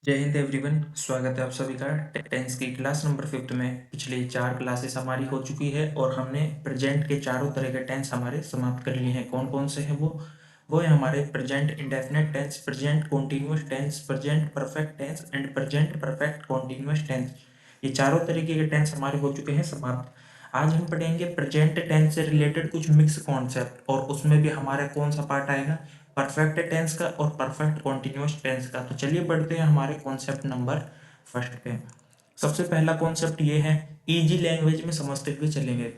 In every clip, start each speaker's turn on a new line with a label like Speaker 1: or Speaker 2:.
Speaker 1: जय हिंद एवरीवन। स्वागत है आप सभी का टेंस की क्लास नंबर 5 में। पिछले 4 क्लासेस हमारी हो चुकी है और हमने प्रेजेंट के चारों तरह के टेंस हमारे समाप्त कर लिए हैं। कौन कौन से हैं वो है हमारे present indefinite tense, present continuous tense, present perfect tense and present perfect continuous tense. ये चारों तरीके के टेंस हमारे हो चुके हैं समाप्त। आज हम पढ़ेंगे प्रेजेंट टेंस से रिलेटेड कुछ मिक्स कॉन्सेप्ट, और उसमें भी हमारा कौन सा पार्ट आएगा, परफेक्ट टेंस का और परफेक्ट कॉन्टिन्यूअस टेंस का। तो चलिए बढ़ते हैं हमारे कॉन्सेप्ट नंबर फर्स्ट पे। सबसे पहला कॉन्सेप्ट ये है, इजी लैंग्वेज में समझते हुए चलेंगे।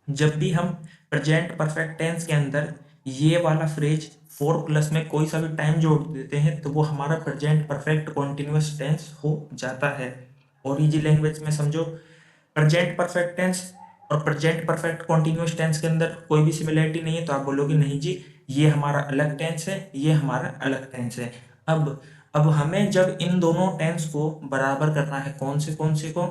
Speaker 1: जब भी हम प्रेजेंट परफेक्ट टेंस के अंदर ये वाला फ्रेज फोर प्लस में कोई सा भी टाइम जोड़ देते हैं तो वो हमारा प्रेजेंट परफेक्ट कॉन्टिन्यूअस टेंस हो जाता है। और इजी लैंग्वेज में समझो, प्रेजेंट परफेक्ट टेंस और प्रेजेंट परफेक्ट कॉन्टिन्यूअस टेंस के अंदर कोई भी सिमिलरिटी नहीं है, तो आप बोलोगे नहीं जी ये हमारा अलग टेंस है, ये हमारा अलग टेंस है। अब हमें जब इन दोनों टेंस को बराबर करना है, कौन से को,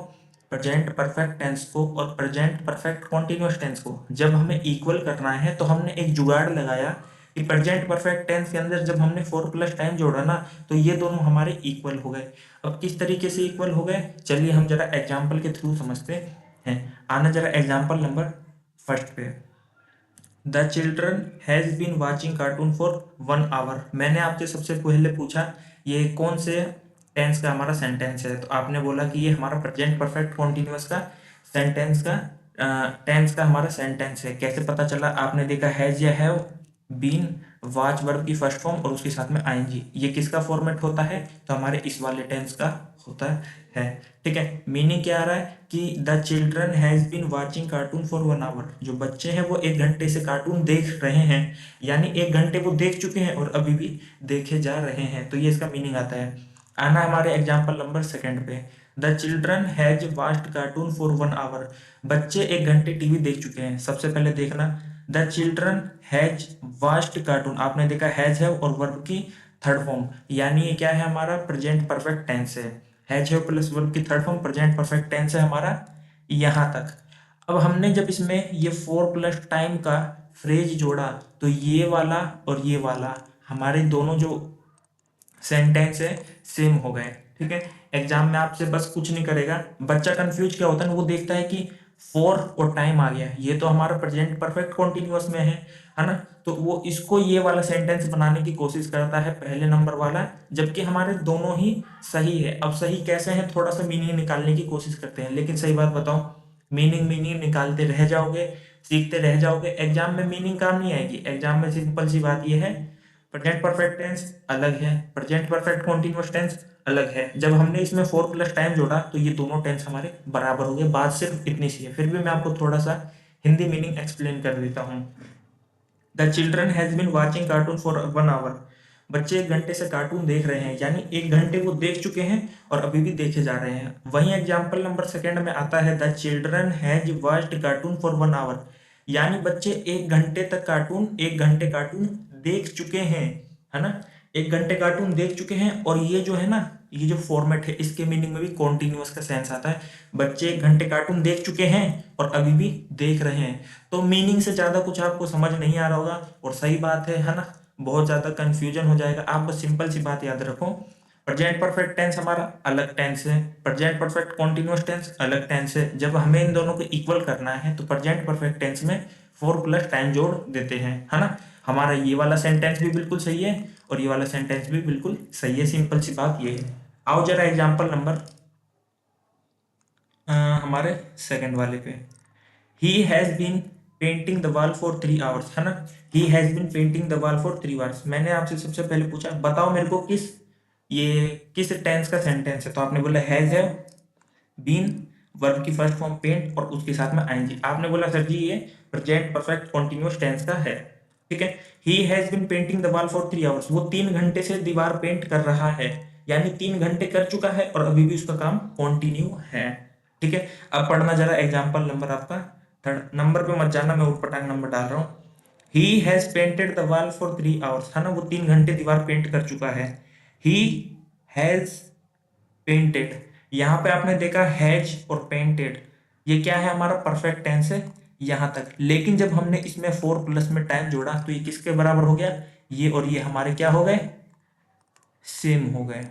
Speaker 1: प्रेजेंट परफेक्ट टेंस को और प्रेजेंट परफेक्ट कॉन्टिन्यूअस टेंस को जब हमें इक्वल करना है तो हमने एक जुगाड़ लगाया कि प्रेजेंट परफेक्ट टेंस के अंदर जब हमने 4 प्लस टाइम जोड़ा ना तो ये दोनों हमारे इक्वल हो गए। अब किस तरीके से इक्वल हो गए, चलिए हम जरा एग्जाम्पल के थ्रू समझते हैं। आना जरा एग्जाम्पल नंबर फर्स्ट पे। The children has been watching cartoon for 1 hour. मैंने आपसे सबसे पहले पूछा ये कौन से टेंस का हमारा सेंटेंस है, तो आपने बोला कि ये हमारा प्रेजेंट परफेक्ट कॉन्टिन्यूअस का सेंटेंस का टेंस का हमारा सेंटेंस है। कैसे पता चला, आपने देखा हैज या हैव बीन, वाच वर्ब की फर्स्ट फॉर्म और उसके साथ में आईएनजी, ये किसका फॉर्मेट होता है, तो हमारे इस वाले टेंस का होता है। ठीक है, मीनिंग क्या आ रहा है कि the children has been watching cartoon for 1 hour. जो बच्चे हैं वो 1 घंटे से कार्टून देख रहे हैं, यानी 1 घंटे वो देख चुके हैं और अभी भी देखे जा रहे हैं, तो ये इसका मीनिंग आता है। आना हमारे एग्जाम्पल नंबर सेकंड पे। The children has watched cartoon for 1 hour. बच्चे 1 घंटे टीवी देख चुके हैं। सबसे पहले देखना, the children has watched cartoon, आपने देखा हैज है और वर्ब की थर्ड फॉर्म, यानी ये क्या है, हमारा प्रेजेंट परफेक्ट टेंस है। हैज है प्लस वर्ब की third form present perfect tense है हमारा यहां तक। अब हमने जब इसमें ये 4 प्लस टाइम का फ्रेज जोड़ा तो ये वाला और ये वाला हमारे दोनों जो सेंटेंस है सेम हो गए। ठीक है, एग्जाम में आपसे बस कुछ नहीं करेगा, बच्चा कंफ्यूज क्या होता है, वो देखता है कि फोर और टाइम आ गया, ये तो हमारा प्रेजेंट परफेक्ट कॉन्टिन्यूअस में है ना, तो वो इसको ये वाला सेंटेंस बनाने की कोशिश करता है पहले नंबर वाला, जबकि हमारे दोनों ही सही है। अब सही कैसे है, थोड़ा सा मीनिंग निकालने की कोशिश करते हैं, लेकिन सही बात बताओ, मीनिंग मीनिंग निकालते रह जाओगे, सीखते रह जाओगे, एग्जाम में मीनिंग काम नहीं आएगी। एग्जाम में सिंपल सी बात यह है, प्रेजेंट परफेक्ट टेंस अलग है, प्रेजेंट परफेक्ट कॉन्टिन्यूअस टेंस अलग है। जब हमने इसमें 4 प्लस टाइम जोड़ा तो ये दोनों टेंस हमारे बराबर हो गए। बात सिर्फ इतनी सी है, फिर भी मैं आपको थोड़ा सा हिंदी मीनिंग एक्सप्लेन कर देता हूँ। The children has been watching cartoon for 1 hour. बच्चे 1 घंटे से कार्टून देख रहे हैं, यानी 1 घंटे वो देख चुके हैं और अभी भी देखे जा रहे हैं। वहीं एग्जाम्पल नंबर सेकंड में आता है the children has watched cartoon for 1 hour, यानी बच्चे 1 घंटे तक कार्टून 1 घंटे कार्टून देख चुके हैं, है ना, 1 घंटे कार्टून देख चुके हैं। और ये जो है ना, ये जो फॉर्मेट है इसके मीनिंग में भी कॉन्टिन्यूअस का सेंस आता है। बच्चे 1 घंटे कार्टून देख चुके हैं और अभी भी देख रहे हैं, तो मीनिंग से ज्यादा कुछ आपको समझ नहीं आ रहा होगा, और सही बात है ना, बहुत ज्यादा कंफ्यूजन हो जाएगा। आप बस सिंपल सी बात याद रखो, प्रेजेंट परफेक्ट टेंस हमारा अलग टेंस है, प्रेजेंट परफेक्ट कॉन्टिन्यूअस टेंस अलग टेंस है। जब हमें इन दोनों को इक्वल करना है तो प्रेजेंट परफेक्ट टेंस में 4 प्लस टाइम जोड़ देते हैं, है ना। हमारा ये वाला सेंटेंस भी बिल्कुल सही है और ये वाला सेंटेंस भी बिल्कुल सही है, सिंपल सी बात ये है। आओ जरा एग्जाम्पल नंबर हमारे सेकंड वाले पे। He has been painting the wall for 3 hours, है ना, he has been painting the wall for 3 hours. मैंने आपसे सबसे पहले पूछा बताओ मेरे को ये किस टेंस का सेंटेंस है, तो आपने बोला हैज है बीन, वर्ब की फर्स्ट फॉर्म पेंट और उसके साथ में आईएनजी। आपने बोला सर जी ये प्रेजेंट परफेक्ट कॉन्टिन्यूअस टेंस का है। ठीक है, he has been painting the wall for 3 hours, वो 3 घंटे से दीवार पेंट कर रहा है, यानी 3 घंटे कर चुका है और अभी भी उसका काम कंटिन्यू है। ठीक है, अब पढ़ना जरा एग्जाम्पल नंबर आपका थर्ड। नंबर पे मत जाना, मैं उठपटांग नंबर डाल रहा हूँ। He has painted the wall for 3 hours, है ना, वो 3 घंटे दीवार पेंट कर चुका है। ही हैज पेंटेड, यहां पे आपने देखा हैज और पेंटेड, ये क्या है, हमारा परफेक्ट टेंस है यहां तक। लेकिन जब हमने इसमें 4 प्लस में टाइम जोड़ा तो ये किसके बराबर हो गया, ये और ये हमारे क्या हो गए, सेम हो गए।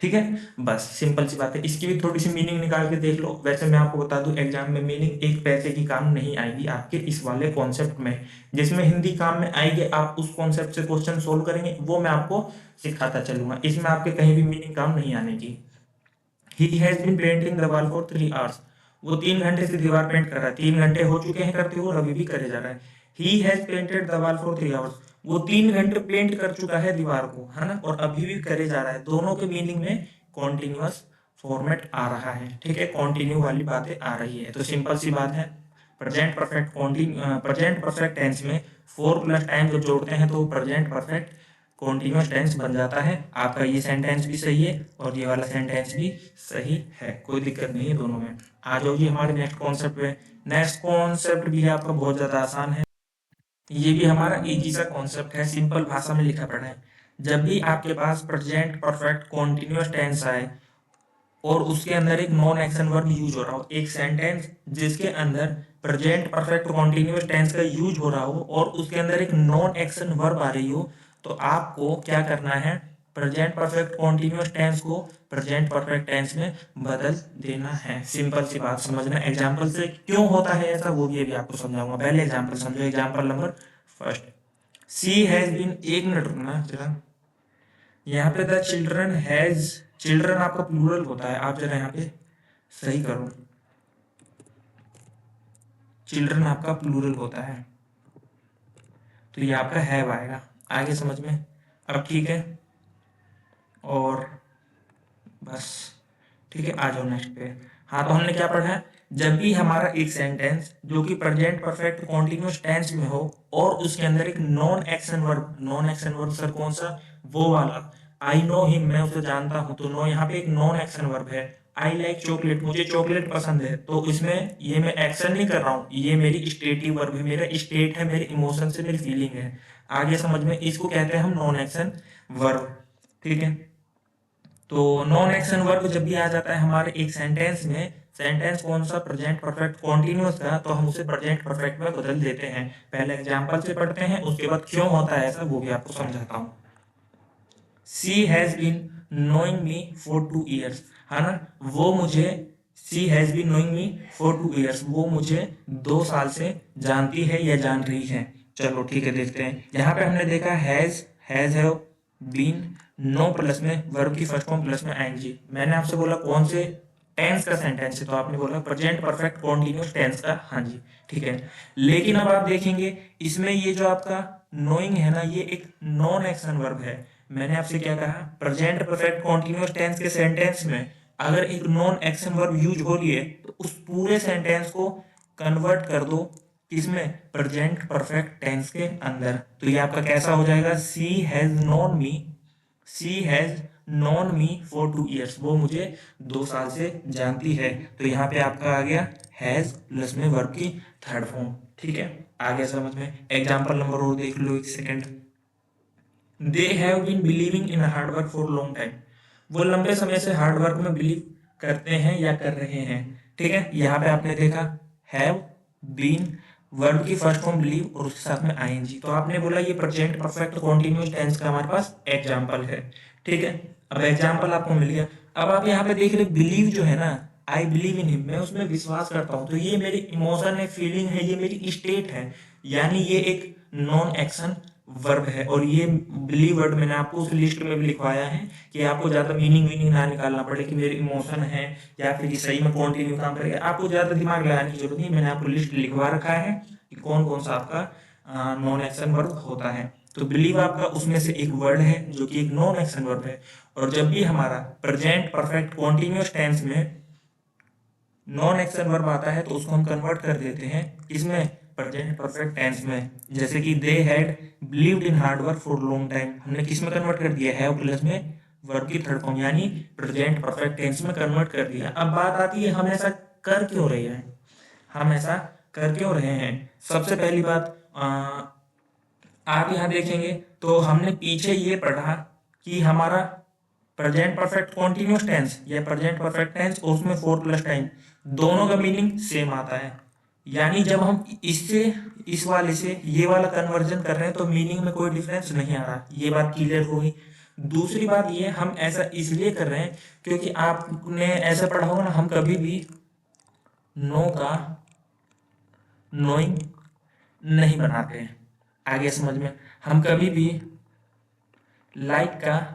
Speaker 1: ठीक है, बस सिंपल सी बात है। इसकी भी थोड़ी सी मीनिंग निकाल के देख लो। वैसे मैं आपको बता दूं, एग्जाम में मीनिंग एक पैसे की काम नहीं आएगी आपके इस वाले कॉन्सेप्ट में। जिसमें हिंदी काम में आएगी, आप उस कॉन्सेप्ट से क्वेश्चन सोल्व करेंगे, वो मैं आपको सिखाता चलूंगा। इसमें आपके कहीं भी मीनिंग काम नहीं आने की। He has been painting the wall for 3 hours. वो 3 घंटे से दीवार पेंट कर रहा है। 3 घंटे हो चुके हैं करते हुए और अभी भी करे जा रहा है। He has painted the wall for 3 hours. वो 3 घंटे पेंट कर चुका है दीवार को, है ना, और अभी भी करे जा रहा है। दोनों के मीनिंग में कॉन्टिन्यूअस फॉर्मेट आ रहा है। ठीक है, कॉन्टिन्यू वाली बातें आ रही है। तो सिंपल सी बात है, प्रेजेंट परफेक्ट टेंस में फोर प्लस टाइम जब जोड़ते हैं तो प्रेजेंट परफेक्ट कॉन्टिन्यूअस टेंस बन जाता है। आपका ये सेंटेंस भी सही है और ये वाला सेंटेंस भी सही है, कोई दिक्कत नहीं है दोनों में। आ जाओ जी हमारे नेक्स्ट कॉन्सेप्ट पे। नेक्स्ट कॉन्सेप्ट भी आपका बहुत ज़्यादा आसान है। ये भी हमारा इजी सा कॉन्सेप्ट है, सिंपल भाषा में लिखा पड़ा है। जब भी आपके पास प्रेजेंट परफेक्ट कॉन्टिन्यूअस टेंस आए और उसके अंदर एक नॉन एक्शन वर्ब यूज हो रहा हो, एक सेंटेंस जिसके अंदर प्रेजेंट परफेक्ट कॉन्टिन्यूअस टेंस का यूज हो रहा हो और उसके अंदर एक नॉन एक्शन वर्ब आ रही हो, तो आपको क्या करना है, प्रेजेंट परफेक्ट कॉन्टिन्यूअस टेंस को प्रेजेंट परफेक्ट टेंस में बदल देना है। सिंपल सी बात समझना। एग्जाम्पल से क्यों होता है ऐसा वो भी अभी आपको समझाऊंगा। पहले एग्जाम्पल समझो। Example number first, she has been, 1 minute रुकना जरा। यहाँ पे द चिल्ड्रन हैज, चिल्ड्रन आपका प्लूरल होता है, आप जरा यहाँ पे सही करो। चिल्ड्रन आपका प्लूरल होता है, तो ये आपका हैव आएगा। आगे समझ में? अब ठीक है, और बस ठीक है, आ जाओ नेक्स्ट पे। हाँ, तो हमने क्या पढ़ा है, जब भी हमारा एक सेंटेंस जो कि प्रेजेंट परफेक्ट कॉन्टिन्यूअस टेंस में हो और उसके अंदर एक non action verb, non action verb sir कौन सा, वो वाला, आई नो हिम, मैं उसे जानता हूं, तो नो यहाँ पे एक नॉन एक्शन वर्ब है। आई लाइक चॉकलेट, मुझे चॉकलेट पसंद है, तो इसमें ये मैं एक्शन नहीं कर रहा हूँ, ये मेरी स्टेटिव वर्ब है, मेरा स्टेट है, मेरे इमोशन से मेरी फीलिंग है। आगे समझ में? इसको कहते हैं हम नॉन एक्शन वर्ब। ठीक है, तो नॉन एक्शन वर्ब जब भी आ जाता है हमारे एक सेंटेंस में, सेंटेंस कौन सा, प्रेजेंट परफेक्ट कॉन्टिन्यूअस का, तो हम उसे प्रेजेंट परफेक्ट में बदल देते हैं। पहले एग्जांपल से पढ़ते हैं, उसके बाद क्यों होता है ऐसा वो भी आपको समझाता हूँ। She has been knowing me for 2 years, है ना, वो मुझे, she has been knowing me for 2 years, वो मुझे 2 साल से जानती है या जान रही है। चलो ठीक है, देखते हैं। यहाँ पे हमने देखा हैज है बीन, नो प्लस में वर्ब की फर्स्ट फॉर्म प्लस में आईएनजी। मैंने आपसे बोला कौन से टेंस का सेंटेंस है, तो आपने बोला प्रेजेंट परफेक्ट कॉन्टिन्यूअस टेंस का। हाँ जी, ठीक है। लेकिन अब आप देखेंगे इसमें ये जो आपका नोइंग है ना, ये एक नॉन एक्शन वर्ब है। मैंने आपसे क्या कहा, प्रेजेंट परफेक्ट कॉन्टिन्यूअस टेंस के सेंटेंस में अगर एक नॉन एक्शन वर्ब यूज हो रही है तो उस पूरे सेंटेंस को कन्वर्ट कर दो किसमें, प्रेजेंट परफेक्ट टेंस के अंदर। तो ये आपका कैसा हो जाएगा, she has known me, she has known me for 2 years, वो मुझे 2 साल से जानती है। तो यहाँ पे आपका आ गया हैज प्लस में वर्ब की थर्ड फॉर्म। ठीक है, आ गया समझ में? एग्जाम्पल नंबर और देख लो, एक second. They have been believing in hard work for long time, वो लंबे समय से हार्ड वर्क में बिलीव करते हैं या कर रहे हैं। ठीक है, यहाँ पे आपने देखा हैव बीन, वर्ब की फर्स्ट फॉर्म बिलीव और उसके साथ में आईएनजी, तो आपने बोला ये प्रेजेंट परफेक्ट कॉन्टिन्यूअस टेंस का हमारे पास एग्जाम्पल है। ठीक है, अब एग्जाम्पल आपको मिल गया। अब आप यहाँ पे देख रहे बिलीव जो है ना, आई बिलीव इन हिम, मैं उसमें विश्वास करता हूँ, तो ये मेरी इमोशन है, फीलिंग है, ये मेरी स्टेट है, यानी ये एक नॉन एक्शन वर्ब है। और ये बिलीव वर्ड मैंने आपको उस लिस्ट में भी लिखवाया है कि आपको ज्यादा मीनिंग ना निकालना पड़े कि मेरे इमोशन है या फिर ये सही में कॉन्टिन्यू काम करेगा, आपको ज्यादा दिमाग लगाने की जरूरत नहीं। मैंने आपको लिस्ट लिखवा रखा है कि कौन कौन सा आपका नॉन एक्शन वर्ब होता है। तो बिलीव आपका उसमें से एक वर्ड है जो कि एक नॉन एक्शन वर्ब है। और जब भी हमारा प्रेजेंट परफेक्ट कॉन्टिन्यूअस टेंस में नॉन एक्शन वर्ब आता है तो उसको हम कन्वर्ट कर देते हैं इसमें, प्रेजेंट परफेक्ट टेंस में। जैसे कि they had believed in hard work for long time, हमने किस में कन्वर्ट कर दिया, हैव प्लस में वर्ब की थर्ड फॉर्म, यानी प्रेजेंट परफेक्ट टेंस में कन्वर्ट कर दिया। अब बात आती है हम ऐसा कर क्यों रहे हैं, हम ऐसा कर क्यों रहे हैं। सबसे पहली बात, आप यहाँ देखेंगे तो हमने पीछे ये पढ़ा कि हमारा प्रेजेंट परफेक्ट कॉन्टिन्यूअस टेंस या प्रेजेंट परफेक्ट टेंस और उसमें फोर प्लस टाइम, दोनों का मीनिंग सेम आता है। यानी जब हम इससे इस वाले से ये वाला कन्वर्जन कर रहे हैं तो मीनिंग में कोई डिफरेंस नहीं आ रहा। ये बात क्लियर होगी। दूसरी बात ये हम ऐसा इसलिए कर रहे हैं क्योंकि आपने ऐसा पढ़ा होगा ना, हम कभी भी नो का नोइंग नहीं बनाते हैं। आगे समझ में, हम कभी भी लाइक का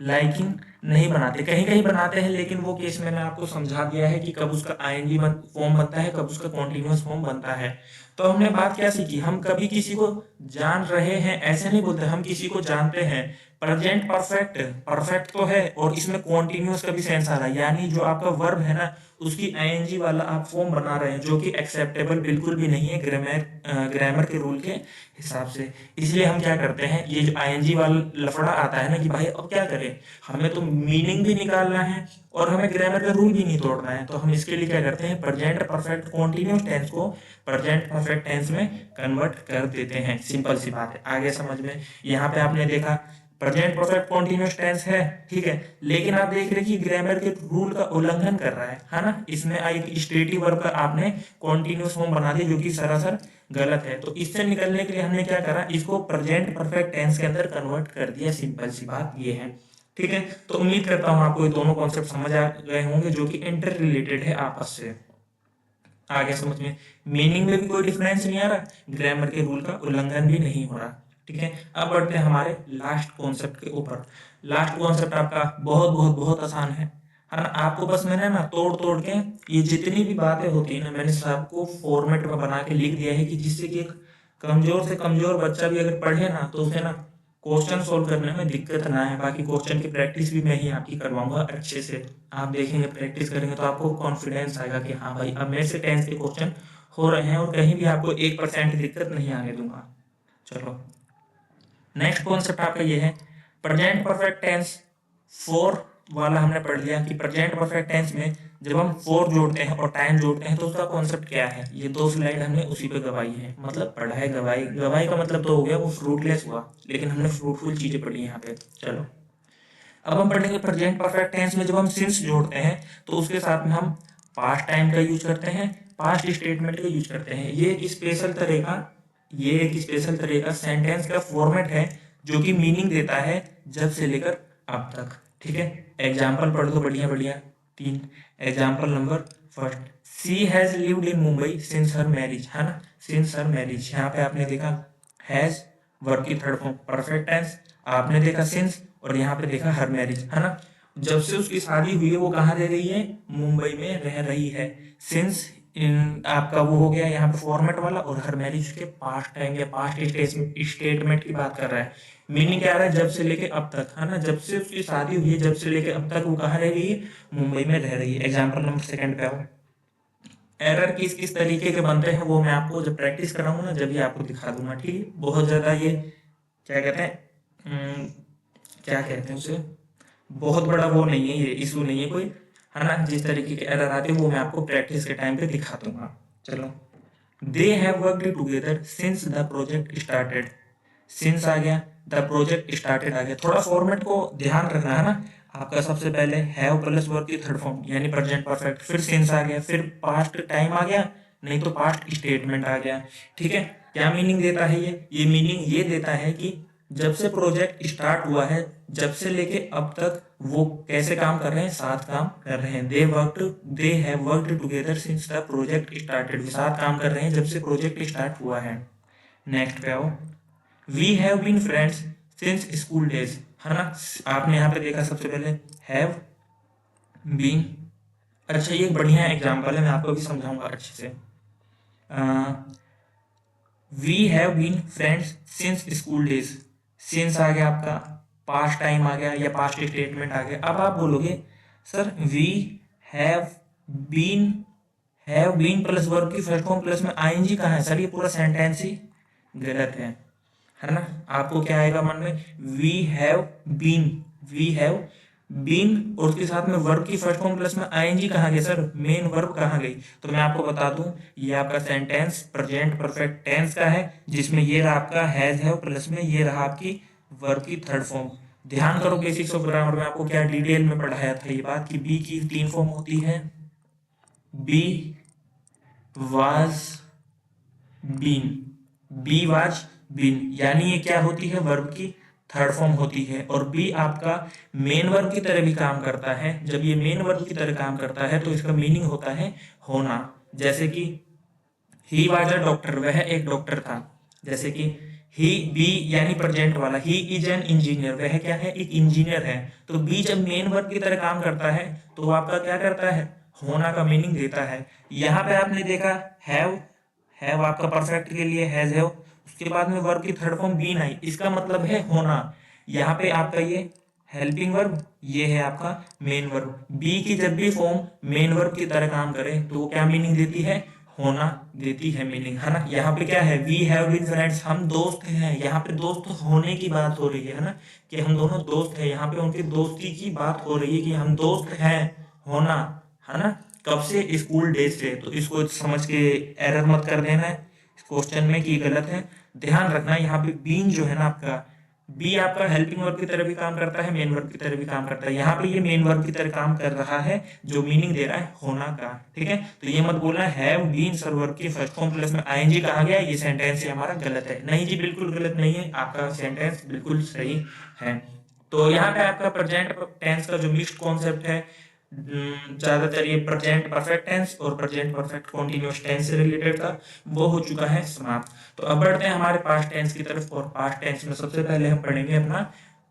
Speaker 1: लाइकिंग नहीं बनाते, कहीं कहीं बनाते हैं, लेकिन वो केस मैंने आपको समझा दिया है कि कब उसका आईएनजी फॉर्म बनता है, कब उसका कॉन्टिन्यूअस फॉर्म बनता है। तो हमने बात क्या सीखी, हम कभी किसी को जान रहे हैं ऐसे नहीं बोलते, हम किसी को जानते हैं। प्रेजेंट परफेक्ट परफेक्ट तो है और इसमें कॉन्टिन्यूअस का भी सेंस आ रहा है, यानी जो आपका वर्ब है ना उसकी आईएनजी वाला आप फॉर्म बना रहे हैं, जो कि एक्सेप्टेबल बिल्कुल भी नहीं है ग्रामर के रूल के हिसाब से। इसलिए हम क्या करते हैं, ये जो आईएनजी वाला लफड़ा आता है ना कि भाई अब क्या करें, हमें तो मीनिंग भी निकालना है और हमें ग्रामर का रूल भी नहीं तोड़ना है, तो हम इसके लिए क्या करते हैं, प्रेजेंट परफेक्ट कॉन्टिन्यूअस टेंस को प्रेजेंट परफेक्ट टेंस में कन्वर्ट कर देते हैं। सिंपल सी बात है, आगे समझ में। यहाँ पे आपने देखा प्रेजेंट परफेक्ट कॉन्टिन्यूअस टेंस है, ठीक है, लेकिन आप देख रहे कि ग्रामर के रूल का उल्लंघन कर रहा है ना। इसमें एक स्टेटिव वर्ब का आपने कॉन्टिन्यूअस फॉर्म बना दिया जो कि सरासर गलत है। तो इससे निकलने के लिए हमने क्या करा, इसको प्रेजेंट परफेक्ट टेंस के अंदर कन्वर्ट कर दिया। सिंपल सी बात ये है, ठीक है। तो उम्मीद करता हूं आपको ये दोनों कॉन्सेप्ट समझ आ गए होंगे जो कि इंटर रिलेटेड है आपस से। आगे समझ में, मीनिंग में भी कोई डिफरेंस नहीं आ रहा, ग्रामर के रूल का उल्लंघन भी नहीं हो रहा, ठीक है। अब बढ़ते हैं हमारे लास्ट कॉन्सेप्ट के ऊपर। लास्ट कॉन्सेप्ट आपका बहुत बहुत बहुत आसान है ना। आपको बस मैंने ना तोड़ तोड़ के ये जितनी भी बातें होती है ना, मैंने सबको फॉर्मेट में बना के लिख दिया है कि जिससे कि एक कमजोर से कमजोर बच्चा भी अगर पढ़े ना तो उसे ना क्वेश्चन सोल्व करने में दिक्कत ना है। बाकी क्वेश्चन की प्रैक्टिस भी मैं ही आपकी करवाऊंगा अच्छे से। आप देखेंगे, प्रैक्टिस करेंगे तो आपको कॉन्फिडेंस आएगा कि हाँ भाई अब मेरे से टेंस के क्वेश्चन हो रहे हैं और कहीं भी आपको 1% दिक्कत नहीं आने दूंगा। चलो, नेक्स्ट कॉन्सेप्ट आपका ये है प्रेजेंट परफेक्ट टेंस। फोर वाला हमने पढ़ लिया कि प्रेजेंट परफेक्ट टेंस में जब हम फोर जोड़ते हैं और टाइम जोड़ते हैं तो उसका कॉन्सेप्ट क्या है। ये दो स्लाइड हमने उसी पे गवाई है, मतलब पढ़ा है। गवाई गवाई का मतलब तो हो गया वो फ्रूटलेस हुआ, लेकिन हमने फ्रूटफुल चीजें पढ़ी यहाँ पे। चलो, अब हम पढ़ेंगे प्रेजेंट परफेक्ट टेंस में जब हम सिंस जोड़ते हैं तो उसके साथ में हम पास्ट टाइम का यूज करते हैं, पास्ट स्टेटमेंट का यूज करते हैं। ये एक स्पेशल तरह का सेंटेंस का फॉर्मेट है जो कि मीनिंग देता है जब से लेकर अब तक, ठीक है। एग्जाम्पल पढ़ दो बढ़िया बढ़िया, 3 example. Number first, she has lived in Mumbai since her marriage, है ना। सिंस हर मैरिज, यहाँ पे आपने देखा हैज वर्ब की थर्ड फॉर्म परफेक्ट टेंस, आपने देखा सिंस और यहाँ पे देखा हर मैरिज, है ना। जब से उसकी शादी हुई है वो कहाँ रह रही है, मुंबई में रह रही है। सिंस इन आपका वो हो गया यहाँ पे फॉर्मेट वाला, और हर मैरिज के पास्ट टाइम या पास्ट स्टेटमेंट की बात कर रहा है। मीनिंग क्या आ रहा है, जब से लेके अब तक, है ना। जब से उसकी शादी हुई है, जब से लेके अब तक वो कहाँ रह रही है, मुंबई में रह रही है। एग्जाम्पल नंबर सेकंड पे आओ। एरर किस किस तरीके के बनते हैं वो मैं आपको जब प्रैक्टिस कराऊंगा ना जब भी आपको दिखा दूंगा, ठीक है। बहुत ज्यादा ये क्या कहते हैं, क्या कहते हैं उसे, बहुत बड़ा वो नहीं है, ये इशू नहीं है कोई, है ना। जिस तरीके के एरर आते हैं वो मैं आपको प्रैक्टिस के टाइम पे दिखा दूंगा। चलो, they have worked together since the project started. Since आ गया, द प्रोजेक्ट स्टार्टेड आ गया। थोड़ा फॉर्मेट को ध्यान रखना है ना आपका। सबसे पहले हैव प्लस वर्ब की थर्ड फॉर्म यानी प्रेजेंट परफेक्ट, फिर सिंस आ गया, फिर पास्ट टाइम आ गया, नहीं तो पास्ट स्टेटमेंट आ गया, ठीक है। क्या मीनिंग देता है ये मीनिंग ये देता है कि जब से प्रोजेक्ट स्टार्ट हुआ है, जब से लेके अब तक वो कैसे काम कर रहे हैं, साथ काम कर रहे हैं। दे have worked together since the project started, साथ काम कर रहे हैं जब से प्रोजेक्ट स्टार्ट हुआ है। नेक्स्ट पे आओ, we have been friends since school days, है ना। आपने यहाँ पे देखा सबसे पहले हैव बीन। अच्छा, ये एक बढ़िया एग्जांपल है, मैं आपको भी समझाऊंगा अच्छे से। We have been friends since school days. Since आ गया आपका, पास्ट टाइम आ गया या पास्ट स्टेटमेंट आ गया। अब आप बोलोगे sir we have been, have been plus verb की फर्स्ट फॉर्म प्लस में आईएनजी कहाँ है सर, ये पूरा सेंटेंस ही गलत है ना। आपको क्या आएगा मन में, we have been, we have been और उसके साथ में वर्ब की फर्स्ट फॉर्म प्लस में आईएनजी कहाँ गई सर, मेन वर्ब कहाँ गई। तो मैं आपको बता दूं ये आपका सेंटेंस प्रेजेंट परफेक्ट टेंस का है, जिसमें ये रहा आपका हैज है प्लस में ये रहा आपकी वर्ब की थर्ड फॉर्म। ध्यान करो बेसिक्स ऑफ ग्रामर में आपको क्या डिटेल में पढ़ाया था ये बात कि बी की 3 फॉर्म होती है, be was been, be was been, यानी ये क्या होती है, वर्ब की थर्ड फॉर्म होती है, और बी आपका मेन वर्ब की तरह भी काम करता है। जब ये मेन वर्ब की तरह काम करता है तो इसका मीनिंग होता है होना। जैसे कि ही वाज अ डॉक्टर, वह एक डॉक्टर था। जैसे कि ही बी यानी प्रेजेंट वाला, ही इज एन इंजीनियर, वह क्या है, एक इंजीनियर है। तो बी जब मेन वर्ब की तरह काम करता है तो वो आपका क्या करता है, होना का मीनिंग देता है। यहाँ पे आपने देखा हैव आपका परफेक्ट के लिए हैज है, उसके बाद में वर्ब की थर्ड फॉर्म बीन आई, इसका मतलब है होना। यहाँ पे आपका ये हेल्पिंग वर्ब, ये है आपका मेन वर्ब। बी की जब भी फॉर्म मेन वर्ब की तरह काम करे तो वो क्या मीनिंग देती है, होना देती है मीनिंग, है ना। यहाँ पे क्या है, वी हैव बीन फ्रेंड्स, हम दोस्त हैं। यहाँ पे दोस्त होने की बात हो रही है ना, कि हम दोनों दोस्त हैं। यहाँ पे उनकी दोस्ती की बात हो रही है कि हम दोस्त हैं, होना, है ना। कब से, स्कूल डेज से। तो इसको समझ के एरर मत कर देना है इस क्वेश्चन में कि गलत है। ध्यान रखना यहाँ पे बीन जो है ना आपका, बी आपका हेल्पिंग वर्ब की तरह भी काम करता है, मेन वर्ब की तरह भी काम करता है। यहाँ पे ये मेन वर्ब की तरह काम कर रहा है, जो मीनिंग दे रहा है होना का, ठीक है। तो ये मत बोलना हैव बीन सर्वर की फर्स्ट फॉर्म प्लस में आईएनजी कहा गया, ये सेंटेंस ही हमारा गलत है। नहीं जी, बिल्कुल गलत नहीं है, आपका सेंटेंस बिल्कुल सही है। तो यहाँ पे आपका प्रेजेंट टेंस का जो मिक्स्ड कॉन्सेप्ट है, ज्यादातर ये प्रेजेंट परफेक्ट टेंस और प्रेजेंट परफेक्ट कॉन्टिन्यूअस टेंस से रिलेटेड था, वो हो चुका है समाप्त। तो अब बढ़ते हैं हमारे पास्ट टेंस की तरफ, और पास्ट टेंस में सबसे पहले हम पढ़ेंगे अपना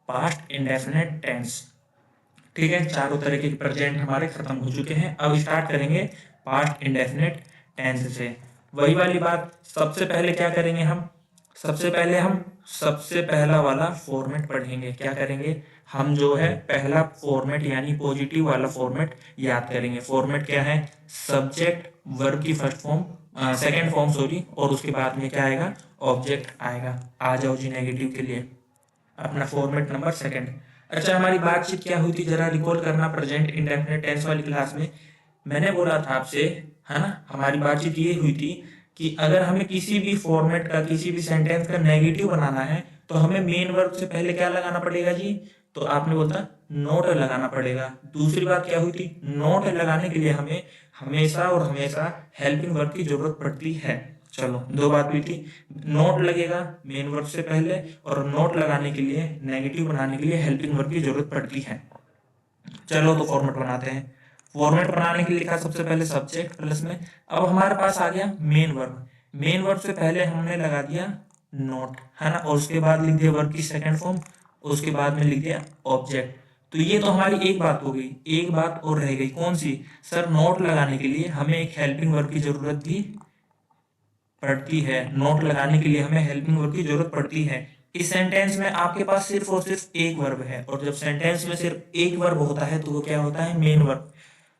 Speaker 1: पास्ट इंडेफिनिट टेंस। ठीक है, चारों तरह के प्रेजेंट हमारे खत्म हो चुके हैं। अब स्टार्ट करेंगे पास्ट इंडेफिनिट टेंस से। वही वाली बात, सबसे पहले क्या करेंगे हम, सबसे पहला वाला फॉर्मेट पढ़ेंगे। क्या करेंगे हम, जो है पहला फॉर्मेट यानी पॉजिटिव वाला फॉर्मेट याद करेंगे। फॉर्मेट क्या है, सब्जेक्ट वर्ब की first form, second form sorry, और उसके बाद में क्या आएगा, ऑब्जेक्ट आएगा। आ जाओ जी नेगेटिव के लिए, अपना फॉर्मेट नंबर सेकंड। अच्छा, हमारी बातचीत क्या हुई थी जरा रिकॉल करना, प्रेजेंट इंडेफिनिट टेंस वाली क्लास में मैंने बोला था आपसे, है ना, हमारी बातचीत ये हुई थी कि अगर हमें किसी भी फॉर्मेट का, किसी भी सेंटेंस का नेगेटिव बनाना है तो हमें मेन वर्ब से पहले क्या लगाना पड़ेगा जी, तो आपने बोला नोट लगाना पड़ेगा। दूसरी बात क्या हुई थी, नोट लगाने के लिए हमें हमेशा और हमेशा हेल्पिंग वर्ब की जरूरत पड़ती है। चलो, दो बात हुई थी, नोट लगेगा मेन वर्ब से पहले, और नोट लगाने के लिए, नेगेटिव बनाने के लिए हेल्पिंग वर्ब की जरूरत पड़ती है। चलो तो फॉर्मेट बनाते हैं। फॉर्मेट बनाने के लिए लिखा सबसे पहले सब्जेक्ट प्लस में, अब हमारे पास आ गया मेन वर्ब। मेन वर्ब से पहले हमने लगा दिया नोट, है ना, और उसके बाद लिख दिया वर्ब की सेकंड फॉर्म, उसके बाद में लिख दिया ऑब्जेक्ट। तो ये तो हमारी एक बात हो गई। एक बात और रह गई, कौन सी, सर नोट लगाने के लिए हमें एक हेल्पिंग वर्ब की जरूरत भी पड़ती है। नोट लगाने के लिए हमें हेल्पिंग वर्ब की जरूरत पड़ती है। इस सेंटेंस में आपके पास सिर्फ और सिर्फ एक वर्ब है, और जब सेंटेंस में सिर्फ एक वर्ब होता है तो वो क्या होता है, मेन वर्ब।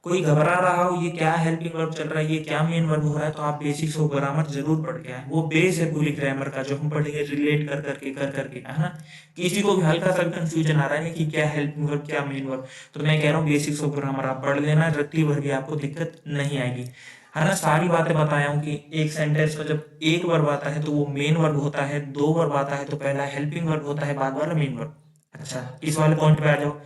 Speaker 1: कोई घबरा रहा हो ये क्या हेल्पिंग वर्ब चल रहा है, ये क्या मेन वर्ब हो रहा है, तो आप बेसिक्स ऑफ ग्रामर जरूर पढ़ के आए। वो बेस है पूरी ग्रामर का, जो हम पढ़ेंगे रिलेट कर करके, है ना। किसी को भी हल्का सा कंफ्यूजन आ रहा है कि क्या हेल्पिंग वर्ब क्या मेन वर्ब, तो मैं कह रहा हूँ बेसिक्स ऑफ ग्रामर आप पढ़ लेना, रत्ती भर भी आपको दिक्कत नहीं आएगी, है ना। सारी बातें बताया हूँ कि एक सेंटेंस में जब एक वर्ब आता है तो वो मेन वर्ब होता है, दो वर्ब आता है तो पहला हेल्पिंग वर्ब होता है, बाद वाला मेन वर्ब। अच्छा, इस वाले पॉइंट पे आ जाओ।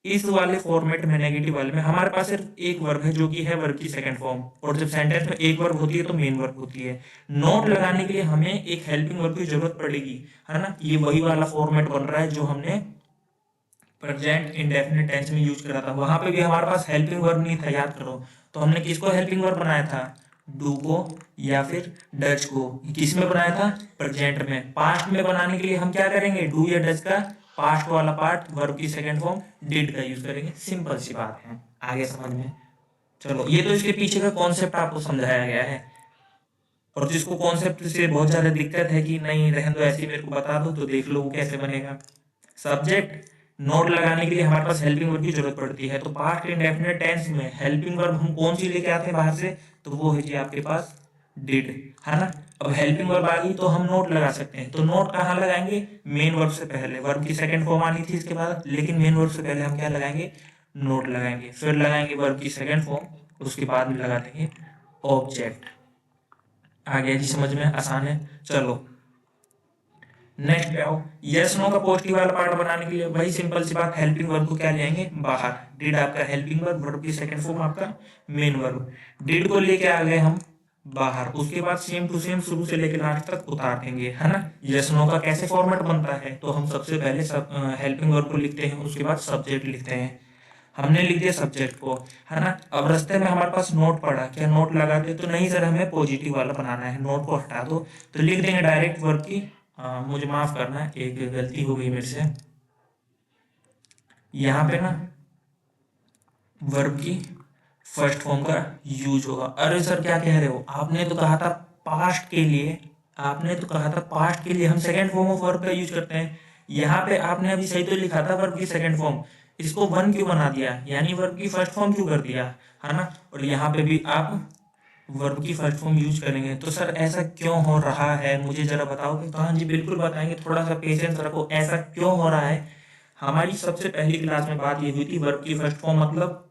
Speaker 1: इस वाले फॉर्मेट में, नेगेटिव वाले में, हमारे पास सिर्फ एक वर्ब है जो कि है वर्ब की सेकंड फॉर्म, और जब सेंटेंस में एक वर्ब होती है तो मेन वर्ब होती है। नोट लगाने के लिए हमें एक हेल्पिंग वर्ब की जरूरत पड़ेगी, है ना। ये वही वाला फॉर्मेट बन रहा है जो हमने प्रेजेंट इंडेफिनिट टेंस में यूज करा था। वहां पे भी हमारे पास हेल्पिंग वर्ब नहीं था, याद करो। तो हमने किसको हेल्पिंग वर्ब बनाया था, डू को या फिर डज को। किस में बनाया था, प्रेजेंट में। पास्ट में बनाने के लिए हम क्या करेंगे, डू या डज का पास्ट वाला पार्ट वर्ब की सेकंड फॉर्म डिड का यूज करेंगे। सिंपल सी बात है, आगे समझ में। चलो, ये तो इसके पीछे का कॉन्सेप्ट आपको समझाया गया है। और जिसको कॉन्सेप्ट से बहुत ज्यादा दिक्कत है कि नहीं रहने दो ऐसे मेरे को बता दो, तो देख लो वो कैसे बनेगा। सब्जेक्ट नोट लगाने के लिए हमारे पास हेल्पिंग वर्ब की जरूरत पड़ती है। तो पास्ट इंडेफिनिट टेंस में हेल्पिंग वर्ब हम कौन सी लेके आते हैं बाहर से, तो वो है जी आपके पास डिड, है ना। अब हेल्पिंग वर्ब आ गई तो हम नोट लगा सकते हैं। तो नोट कहाँ लगाएंगे, मेन वर्ब से पहले। वर्ब की सेकंड फॉर्म आनी थी इसके बाद, लेकिन मेन वर्ब से पहले हम क्या लगाएंगे, नोट लगाएंगे। फिर लगाएंगे वर्ब की सेकंड फॉर्म, उसके बाद में लगा देंगे ऑब्जेक्ट। आ गया जी समझ में, आसान है। चलो नेक्स्ट पे आओ। यस नो का पॉजिटिव वाला पार्ट बनाने के लिए वही सिंपल सी बात, हेल्पिंग वर्ब को क्या ले आएंगे बाहर। डिड आपका हेल्पिंग वर्ब, वर्ब की सेकंड फॉर्म आपका मेन वर्ब। डिड को लेके आ गए हम बाहर, उसके बाद सेम टू सेम शुरू से लेकर लास्ट तक उतार देंगे, है ना। यस नो का कैसे फॉर्मेट बनता है, तो हम सबसे पहले सब हेल्पिंग वर्ब को लिखते हैं, उसके बाद सब्जेक्ट लिखते हैं। हमने लिख दिया सब्जेक्ट को, है ना। अब रास्ते में हमारे पास नोट पड़ा, क्या नोट लगा दे, तो नहीं सर हमें पॉजिटिव वाला बनाना है, नोट को हटा दो। तो लिख देंगे डायरेक्ट वर्ब की, मुझे माफ करना है, एक गलती हो गई मेरे से, यहाँ पे ना वर्ब की फर्स्ट फॉर्म का यूज होगा। अरे सर क्या कह रहे हो, आपने तो कहा था पास्ट के लिए, आपने तो कहा था पास्ट के लिए हम सेकंड फॉर्म ऑफ वर्ब का यूज करते हैं। यहाँ पे आपने अभी सही तो लिखा था वर्ब की सेकंड फॉर्म, इसको वन क्यों बना दिया, यानी वर्ब की फर्स्ट फॉर्म क्यों कर दिया, है ना। और यहाँ पे भी आप वर्ब की फर्स्ट फॉर्म यूज करेंगे, तो सर ऐसा क्यों हो रहा है, मुझे जरा बताओगे। तो हाँ जी बिल्कुल बताएंगे, थोड़ा सा पेशेंस रखो। ऐसा क्यों हो रहा है, हमारी सबसे पहली क्लास में बात ये हुई थी वर्ब की फर्स्ट फॉर्म मतलब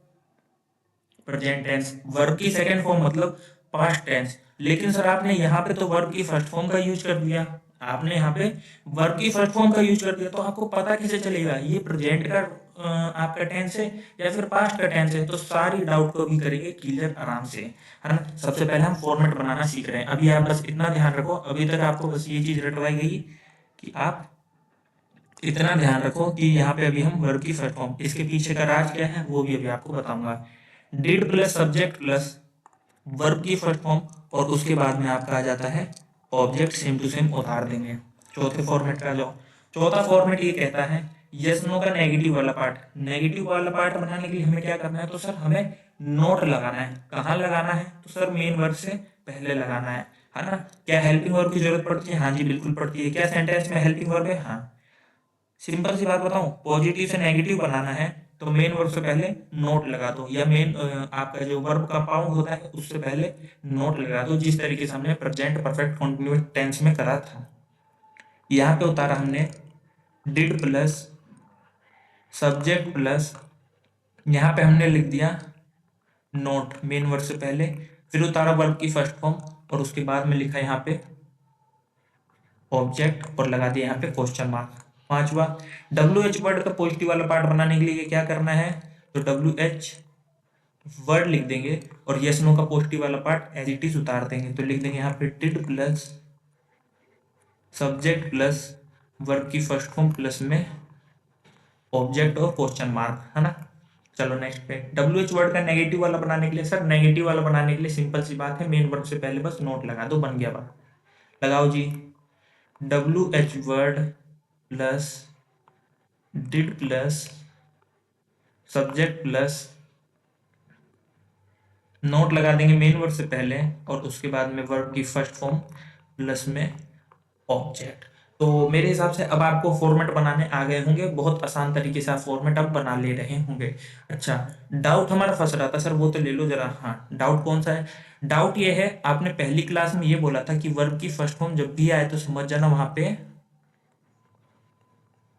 Speaker 1: प्रेजेंट टेंस, वर्ब की सेकंड फॉर्म मतलब पास्ट टेंस। लेकिन सर आपने यहाँ पे तो वर्ब की फर्स्ट फॉर्म का यूज कर दिया, आपने यहाँ पे वर्ब की फर्स्ट फॉर्म का यूज कर दिया, तो आपको पता कैसे चलेगा ये प्रेजेंट का आपका टेंस है या फिर पास्ट का टेंस है। तो सारी डाउट को भी करेंगे क्लियर आराम से, है ना। सबसे पहले हम फॉर्मेट बनाना सीख रहे हैं, अभी आप बस इतना ध्यान रखो, अभी तक आपको बस ये चीज रटवाई गई कि आप इतना ध्यान रखो कि यहाँ पे अभी हम वर्ब की फर्स्ट फॉर्म, इसके पीछे का राज क्या है वो भी अभी आपको बताऊंगा। Did plus subject plus verb की फर्स्ट फॉर्म, और उसके बाद में आपका आ जाता है ऑब्जेक्ट, सेम टू सेम उतार देंगे। चौथे फॉर्मेट का जाओ, चौथा फॉर्मेट ये कहता है यस नो का नेगेटिव वाला पार्ट। नेगेटिव वाला पार्ट बनाने के लिए हमें क्या करना है, तो सर हमें नोट लगाना है। कहाँ लगाना है, तो सर मेन वर्ब से पहले लगाना है ना। क्या हेल्पिंग वर्ब की जरूरत पड़ती है, हाँ जी बिल्कुल पड़ती है। क्या सेंटेंस में हेल्पिंग वर्ब है, हाँ। सिंपल सी बात बताऊं, पॉजिटिव से नेगेटिव बनाना है तो मेन वर्ब से पहले नोट लगा दो, या मेन आपका जो वर्ब कंपाउंड होता है उससे पहले नोट लगा दो, जिस तरीके से हमने प्रेजेंट परफेक्ट कंटिन्यूअस टेंस में करा था। यहाँ पे उतारा हमने डिड प्लस सब्जेक्ट प्लस, यहाँ पे हमने लिख दिया नोट मेन वर्ब से पहले, फिर उतारा वर्ब की फर्स्ट फॉर्म, और उसके बाद में लिखा यहाँ पे ऑब्जेक्ट और लगा दिया यहाँ पे क्वेश्चन मार्क। पांचवा, डब्ल्यू एच वर्ड का पॉजिटिव वाला पार्ट बनाने के लिए क्या करना है, तो डब्ल्यू एच वर्ड लिख देंगे और यस नो का पॉजिटिव वाला पार्ट एज इट इज उतार देंगे। तो लिख देंगे यहाँ पे did plus subject plus verb की फर्स्ट फॉर्म प्लस में ऑब्जेक्ट और क्वेश्चन मार्क, है ना। चलो नेक्स्ट पे, डब्ल्यू एच वर्ड का नेगेटिव वाला बनाने के लिए, सर नेगेटिव वाला बनाने के लिए सिंपल सी बात है, मेन वर्ब से पहले बस नोट लगा दो, बन गया बात। लगाओ जी, W H word plus did plus subject plus not लगा देंगे मेन वर्ब से पहले, और उसके बाद में वर्ब की फर्स्ट फॉर्म प्लस में ऑब्जेक्ट। तो मेरे हिसाब से अब आपको फॉर्मेट बनाने आ गए होंगे, बहुत आसान तरीके से आप फॉर्मेट अब बना ले रहे होंगे। अच्छा, डाउट हमारा फंस रहा था सर, वो तो ले लो जरा। हाँ, डाउट कौन सा है, डाउट ये है आपने पहली क्लास में ये बोला था कि वर्ब की फर्स्ट फॉर्म जब भी आए तो समझ जाना वहां पे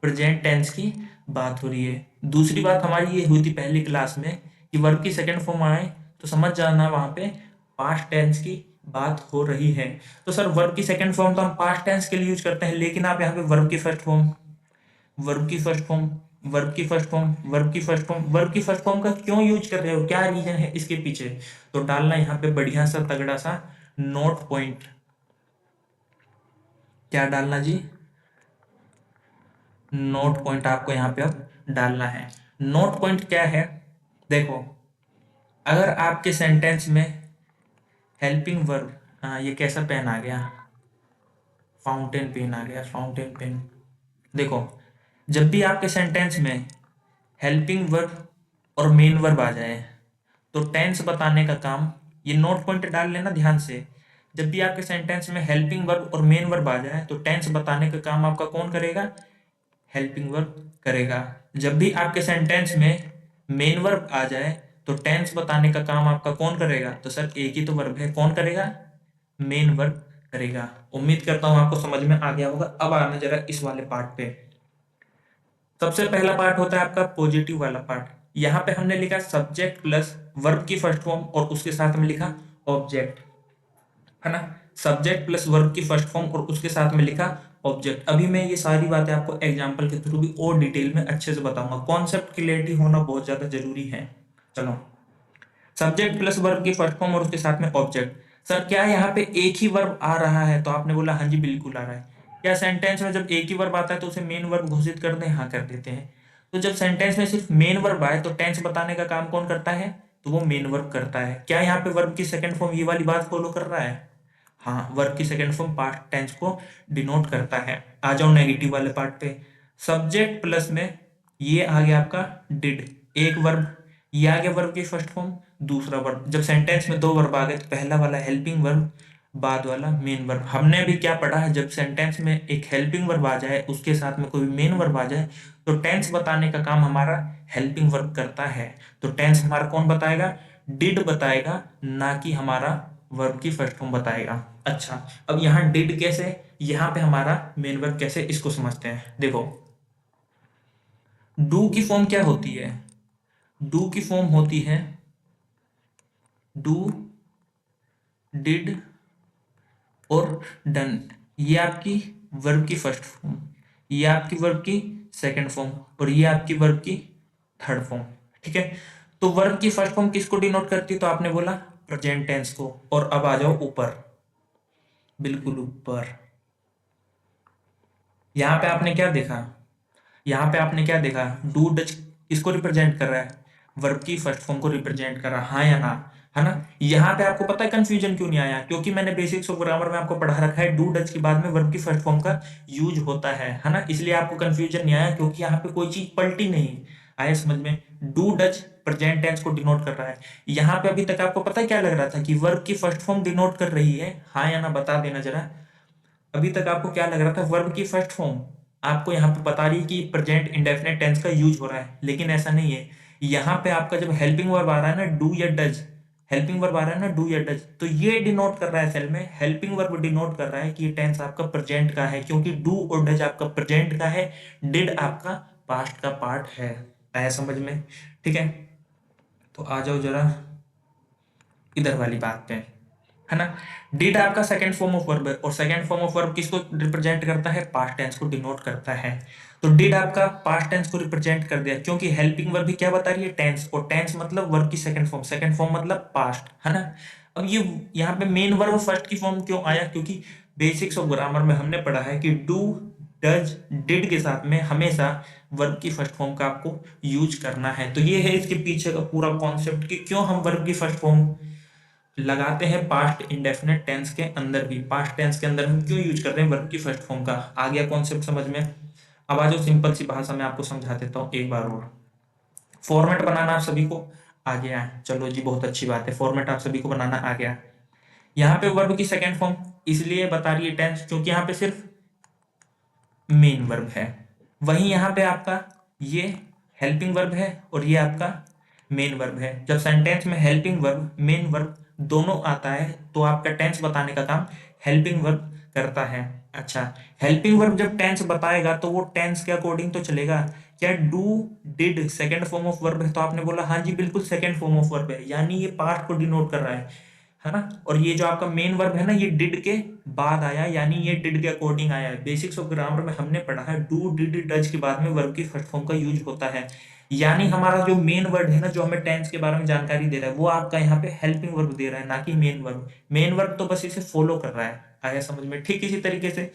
Speaker 1: प्रेजेंट टेंस की बात हो रही है। दूसरी बात हमारी ये हुई थी पहली क्लास में कि वर्ब की सेकंड फॉर्म आए तो समझ जाना वहां पे पास्ट टेंस की बात हो रही है। तो सर वर्ब की सेकंड फॉर्म तो हम पास्ट टेंस के लिए यूज करते हैं, लेकिन आप यहाँ पे वर्ब की फर्स्ट फॉर्म, वर्ब की फर्स्ट फॉर्म, वर्ब की फर्स्ट फॉर्म, वर्ब की फर्स्ट फॉर्म, वर्ब की फर्स्ट फॉर्म का क्यों यूज कर रहे हो, क्या रीजन है इसके पीछे, तो डालना यहाँ पे बढ़िया सा तगड़ा सा नोट पॉइंट। क्या डालना जी, नोट पॉइंट आपको यहाँ पे अब डालना है। नोट पॉइंट क्या है, देखो अगर आपके सेंटेंस में हेल्पिंग वर्ब, ये कैसा पेन आ गया, फाउंटेन पेन आ गया, फाउंटेन पेन। देखो जब भी आपके सेंटेंस में हेल्पिंग वर्ब और मेन वर्ब आ जाए तो टेंस बताने का काम, ये नोट पॉइंट डाल लेना ध्यान से। जब भी आपके सेंटेंस में हेल्पिंग वर्ब और मेन वर्ब आ जाए तो टेंस बताने का काम आपका कौन करेगा, हेल्पिंग वर्ब करेगा। जब भी आपके सेंटेंस में मेन वर्ब आ जाए तो टेंस बताने का काम आपका कौन करेगा, तो सर एक ही तो वर्ब है, कौन करेगा, मेन वर्ब करेगा। उम्मीद करता हूं आपको समझ में आ गया होगा। अब आना जरा इस वाले पार्ट पे। सबसे पहला पार्ट होता है आपका पॉजिटिव वाला पार्ट। यहाँ पे हमने लिखा सब्जेक्ट प्लस वर्ब की फर्स्ट फॉर्म और उसके साथ में लिखा ऑब्जेक्ट, है ना। सब्जेक्ट प्लस वर्ब की फर्स्ट फॉर्म और उसके साथ में लिखा ऑब्जेक्ट। अभी मैं ये सारी बातें आपको एग्जांपल के थ्रू भी और डिटेल में अच्छे से बताऊंगा, कॉन्सेप्ट क्लियरिटी होना बहुत ज्यादा जरूरी है। चलो, सब्जेक्ट प्लस वर्ब की फर्स्ट फॉर्म और उसके साथ में ऑब्जेक्ट। सर क्या यहाँ पे एक ही वर्ब आ रहा है? तो आपने बोला हाँ जी बिल्कुल आ रहा है। क्या सेंटेंस में जब एक ही वर्ब आता है तो उसे मेन वर्ब घोषित कर दें? हाँ कर देते हैं। तो जब सेंटेंस में सिर्फ मेन वर्ब आए तो टेंस बताने का काम कौन करता है? तो वो मेन वर्ब करता है। क्या यहाँ पे वर्ब की सेकंड फॉर्म ये वाली बात फॉलो कर रहा है? हाँ, वर्ब की सेकंड फॉर्म पास्ट टेंस को डिनोट करता है। आ जाओ नेगेटिव वाले पार्ट पे। सब्जेक्ट प्लस में ये आ गया आपका डिड, एक वर्ब, ये आ गया वर्ब की फर्स्ट फॉर्म, दूसरा वर्ब। जब सेंटेंस में दो वर्ब आ गए तो पहला वाला हेल्पिंग वर्ब, बाद वाला मेन वर्ब। हमने अभी क्या पढ़ा है, जब सेंटेंस में एक हेल्पिंग वर्ब आ जाए उसके साथ में कोई मेन वर्ब आ जाए तो टेंस बताने का काम हमारा हेल्पिंग वर्ब करता है। तो टेंस हमारा कौन बताएगा? डिड बताएगा, ना कि हमारा वर्ब की फर्स्ट फॉर्म बताएगा। अच्छा, अब यहाँ डिड कैसे, यहाँ पे हमारा मेन वर्ब कैसे, इसको समझते हैं। देखो, डू की फॉर्म क्या होती है? डू की फॉर्म होती है डू, डिड और डन। ये आपकी वर्ब की फर्स्ट फॉर्म, ये आपकी वर्ब की सेकंड फॉर्म और ये आपकी वर्ब की थर्ड फॉर्म। ठीक है, तो वर्ब की फर्स्ट फॉर्म किसको डिनोट करती है? तो आपने बोला प्रेजेंट टेंस को। और अब आ जाओ ऊपर, बिल्कुल ऊपर। यहाँ पे आपने क्या देखा? यहाँ पे आपने क्या देखा? डू डच किसको रिप्रेजेंट कर रहा है? वर्ब की फर्स्ट फॉर्म को रिप्रेजेंट कर रहा है, हाँ या ना? है ना? यहाँ पे आपको पता है कंफ्यूजन क्यों नहीं आया? क्योंकि मैंने बेसिक्स ऑफ ग्रामर में आपको पढ़ा रखा है डू डच के बाद में वर्ब की फर्स्ट फॉर्म का यूज होता है ना? इसलिए आपको कंफ्यूजन नहीं आया, क्योंकि यहाँ पे कोई चीज पलटी नहीं। आया समझ में? डू डच प्रेजेंट टेंस को डिनोट कर रहा है। यहाँ पे अभी तक आपको पता है क्या लग रहा था कि वर्ब की फर्स्ट फॉर्म डिनोट कर रही है, हाँ या ना बता देना जरा। अभी तक आपको क्या लग रहा था? वर्ब की फर्स्ट फॉर्म आपको यहाँ पे बता रही है कि प्रेजेंट इंडेफिनिट टेंस का यूज हो रहा है, लेकिन ऐसा नहीं है। यहाँ पे आपका जब हेल्पिंग वर्ब आ रहा है ना, डू या डज, हेल्पिंग वर्ब आ रहा है ना डू या डज, तो ये डिनोट कर रहा है असल में, हेल्पिंग वर्ब डिनोट कर रहा है कि ये टेंस आपका प्रेजेंट का है, क्योंकि डू और डज आपका प्रेजेंट का है, डिड आपका पास्ट का पार्ट है। आया समझ में? ठीक है, तो आ जाओ जरा इधर वाली बात पे, है ना? डिड आपका सेकंड फॉर्म ऑफ वर्ब है, और सेकंड फॉर्म ऑफ वर्ब किसको रिप्रेजेंट करता है? पास्ट टेंस को डिनोट करता है। तो डिड आपका पास्ट टेंस को रिप्रेजेंट कर दिया, क्योंकि हेल्पिंग वर्ब भी क्या बता रही है? टेंस, और टेंस मतलब वर्ब की सेकंड फॉर्म, सेकंड फॉर्म मतलब पास्ट, है ना? अब ये यहाँ पे मेन वर्ब फर्स्ट की फॉर्म क्यों आया? क्योंकि बेसिक्स ऑफ ग्रामर में हमने पढ़ा है कि डू डज डिड के साथ में हमेशा वर्ब की फर्स्ट फॉर्म का आपको यूज करना है। तो ये है इसके पीछे का पूरा कॉन्सेप्ट कि क्यों हम वर्ब की फर्स्ट फॉर्म लगाते हैं पास्ट इंडेफिनिट टेंस के अंदर भी। पास्ट टेंस के अंदर हम क्यों यूज कर रहे हैं वर्ब की फर्स्ट फॉर्म का? आ गया कॉन्सेप्ट समझ में? अब आ जाओ सिंपल सी भाषा में आपको समझा देता हूँ एक बार और। फॉर्मेट बनाना आप सभी को आ गया है, चलो जी बहुत अच्छी बात है, फॉर्मेट आप सभी को बनाना आ गया। यहाँ पे वर्ब की सेकेंड फॉर्म इसलिए बता रही है टेंस, क्योंकि यहाँ पे सिर्फ मेन वर्ब है। वहीं यहाँ पे आपका ये हेल्पिंग वर्ब है और ये आपका मेन वर्ब है। जब सेंटेंस में हेल्पिंग वर्ब मेन वर्ब दोनों आता है तो आपका टेंस बताने का काम हेल्पिंग वर्ब करता है। अच्छा, हेल्पिंग वर्ब जब टेंस बताएगा तो वो टेंस के अकॉर्डिंग तो चलेगा। क्या do did second form of verb है? तो आपने बोला हाँ जी बिल्कुल सेकेंड फॉर्म ऑफ वर्ब है, यानी ये पार्ट को डिनोट कर रहा है ना? और ये जो आपका मेन वर्ब है ना, ये डिड के बाद आया, यानी ये डिड के अकॉर्डिंग आया है। बेसिक्स ऑफ ग्रामर में हमने पढ़ा है डू डिड डज के बाद में वर्ब की फर्स्ट फॉर्म का यूज होता है, यानी हमारा जो मेन वर्ड है ना, जो हमें टेंस के बारे में जानकारी दे रहा है, वो आपका यहाँ पे हेल्पिंग वर्ब दे रहा है, ना कि मेन वर्ब। मेन वर्ब तो बस इसे फॉलो कर रहा है। आया समझ में? ठीक इसी तरीके से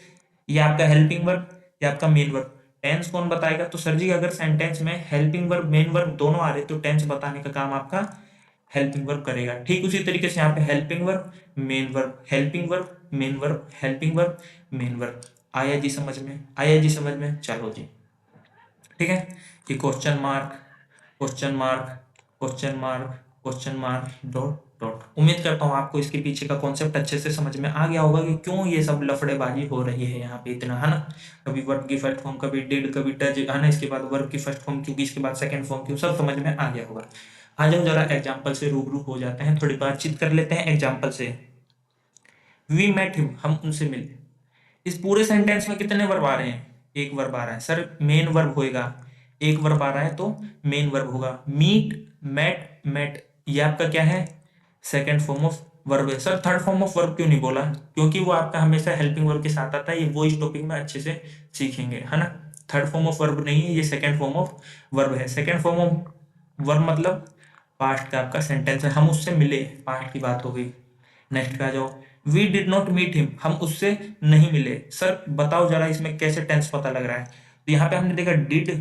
Speaker 1: ये आपका हेल्पिंग वर्ब, ये आपका मेन वर्ब। टेंस कौन बताएगा? तो सर जी अगर सेंटेंस में हेल्पिंग वर्ब मेन वर्ब दोनों आ रहे तो टेंस बताने का काम आपका हेल्पिंग वर्ब करेगा। ठीक उसी तरीके से यहाँ पे helping verb main verb, helping verb main verb, helping verb main verb. आया जी समझ में? आया जी समझ में? चलो जी ठीक है। ये question mark, question mark, question mark, question mark, dot dot. उम्मीद करता हूँ आपको इसके पीछे का कॉन्सेप्ट अच्छे से समझ में आ गया होगा कि क्यों ये सब लफड़ेबाजी हो रही है यहाँ पे इतना, है ना? कभी वर्ब की फर्स्ट फॉर्म, कभी डिड, कभी डज, है ना? इसके बाद वर्ब की फर्स्ट फॉर्म क्योंकि इसके बाद सेकंड फॉर्म क्यों, सब समझ में आ गया होगा। आ जाओ जरा एग्जाम्पल से रूबरू हो जाते हैं, थोड़ी बातचीत कर लेते हैं एग्जाम्पल से। वी मेट हिम, हम उनसे मिले। इस पूरे सेंटेंस में कितने वर्ब आ रहे हैं? एक वर्ब आ रहा है सर, मेन वर्ब होएगा। एक वर्ब आ रहा है तो मेन वर्ब होगा। मीट, मेट, मेट, ये आपका क्या है? सेकंड फॉर्म ऑफ वर्ब है। Sir third form of verb क्यों नहीं बोला? क्योंकि वो आपका हमेशा हेल्पिंग वर्ब के साथ आता है, ये वो इस टॉपिक में अच्छे से सीखेंगे, है ना? थर्ड फॉर्म ऑफ वर्ब नहीं है, ये सेकंड फॉर्म ऑफ वर्ब है। सेकंड फॉर्म ऑफ वर्ब मतलब पास्ट का आपका सेंटेंस है, हम उससे मिले, पास्ट की बात हो गई। नेक्स्ट पे आ जाओ, we did not meet him, हम उससे नहीं मिले। सर बताओ जरा इसमें कैसे टेंस पता लग रहा है। तो यहाँ पे हमने देखा डिड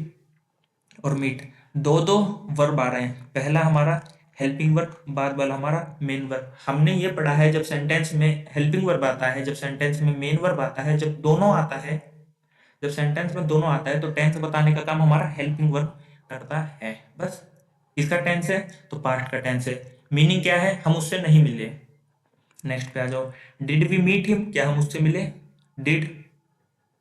Speaker 1: और मीट, दो दो वर्ब आ रहे हैं, पहला हमारा हेल्पिंग वर्ब, बाद वाला हमारा मेन वर्ब। हमने ये पढ़ा है जब सेंटेंस में हेल्पिंग वर्ब आता है, जब सेंटेंस में मेन वर्ब आता है, जब दोनों आता है, जब सेंटेंस में दोनों आता है तो टेंस बताने का काम हमारा हेल्पिंग वर्ब करता है। बस किसका टेंस है, तो पास्ट का टेंस है। मीनिंग क्या है, हम उससे नहीं मिले। नेक्स्ट पे आ जाओ, डिड वी मीट हिम, क्या हम उससे मिले, did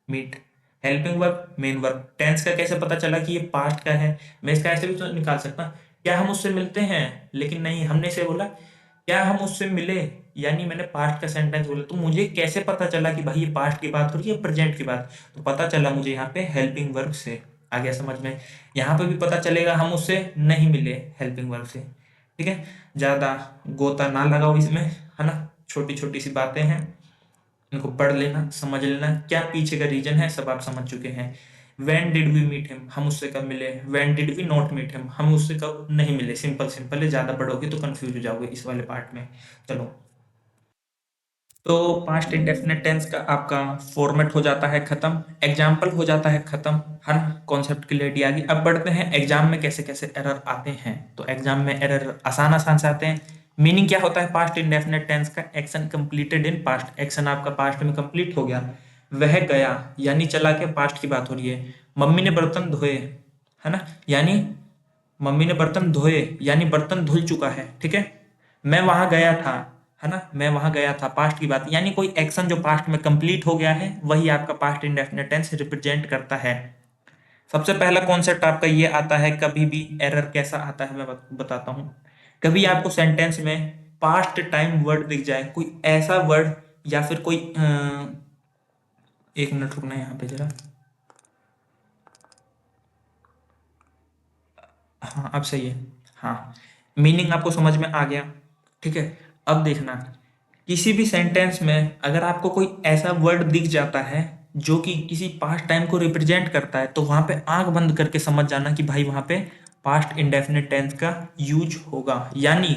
Speaker 1: meet. Helping verb main verb, tense का कैसे पता चला कि ये पास्ट का है, मैं इसका ऐसे भी तो निकाल सकता हूं, क्या हम उससे मिलते हैं, लेकिन नहीं, हमने इसे बोला क्या हम उससे मिले, यानी मैंने पास्ट का सेंटेंस बोला, तो मुझे कैसे पता चला कि भाई ये पास्ट की बात हो रही है प्रेजेंट की बात, तो पता चला मुझे यहाँ पे हेल्पिंग वर्ब से। आ गया समझ में। यहाँ पे भी पता चलेगा हम उससे नहीं मिले हेल्पिंग वर्ब से। ठीक है, ज्यादा गोता ना लगाओ इसमें, है ना, छोटी छोटी सी बातें हैं, इनको पढ़ लेना, समझ लेना, क्या पीछे का रीजन है सब आप समझ चुके हैं। When did we meet him, हम उससे कब मिले, when did we not meet him, हम उससे कब नहीं मिले। सिंपल सिंपल है, ज्यादा पढ़ोगे तो कंफ्यूज हो जाओगे इस वाले पार्ट में। चलो, तो पास्ट इंडेफिनिट टेंस का आपका फॉर्मेट हो जाता है खत्म, एग्जाम्पल हो जाता है खत्म, हर कॉन्सेप्ट क्लियरिटी आ गई। अब बढ़ते हैं एग्जाम में कैसे कैसे एरर आते हैं। तो एग्जाम में एरर आसान आसान से आते हैं। मीनिंग क्या होता है पास्ट इंडेफिनिट टेंस का, action completed in past, action आपका पास्ट में कंप्लीट हो गया, वह गया, यानी चला के पास्ट की बात हो रही है। मम्मी ने बर्तन धोए, है ना, यानी मम्मी ने बर्तन धोए यानी बर्तन धुल चुका है। ठीक है, मैं वहां गया था, है ना, मैं वहां गया था, पास्ट की बात, यानी कोई एक्शन जो पास्ट में कंप्लीट हो गया है वही आपका पास्ट इंडेफिनिट टेंस रिप्रेजेंट करता है। सबसे पहला कॉन्सेप्ट आपका ये आता है, कभी भी एरर कैसा आता है मैं बताता हूँ। कभी आपको सेंटेंस में पास्ट टाइम वर्ड दिख जाए, कोई ऐसा वर्ड, या फिर कोई एक मिनट रुकना है यहाँ पे जरा। हाँ अब सही है। हाँ, मीनिंग आपको समझ में आ गया। ठीक है, अब देखना, किसी भी सेंटेंस में अगर आपको कोई ऐसा वर्ड दिख जाता है जो कि किसी पास्ट टाइम को रिप्रेजेंट करता है, तो वहां पे आंख बंद करके समझ जाना कि भाई वहां पे पास्ट इंडेफिनिट टेंस का यूज होगा। यानी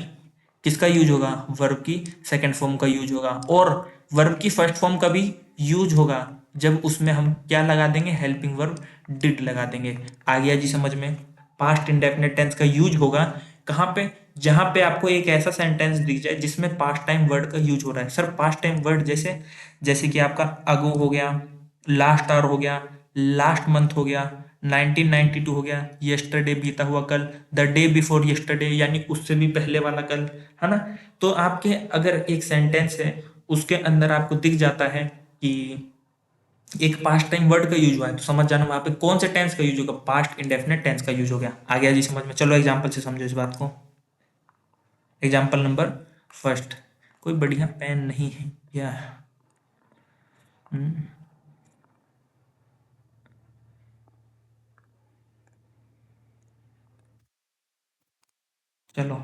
Speaker 1: किसका यूज होगा, वर्ब की सेकंड फॉर्म का यूज होगा, और वर्ब की फर्स्ट फॉर्म का भी यूज होगा, जब उसमें हम क्या लगा देंगे, हेल्पिंग वर्ब डिड लगा देंगे। आ गया जी समझ में। पास्ट इंडेफिनिट टेंस का यूज होगा कहाँ पे, जहां पे आपको एक ऐसा सेंटेंस दिख जाए जिसमें पास्ट टाइम वर्ड का यूज हो रहा है। सर पास्ट टाइम वर्ड जैसे, जैसे कि आपका अगो हो गया, लास्ट आवर हो गया, लास्ट मंथ हो गया, 1992 हो गया, यस्टरडे बीता हुआ कल, द डे बिफोर यस्टरडे यानी उससे भी पहले वाला कल, है ना। तो आपके अगर एक सेंटेंस है उसके अंदर आपको दिख जाता है कि एक पास्ट टाइम वर्ड का यूज हुआ है, तो समझ जाना वहां पे कौन से टेंस का यूज होगा, पास्ट इंडेफिनिट टेंस का यूज हो गया। आ गया जी समझ में। चलो एग्जांपल से समझो इस बात को। एग्जाम्पल नंबर फर्स्ट, कोई बढ़िया पेन नहीं है क्या, हम्म, चलो,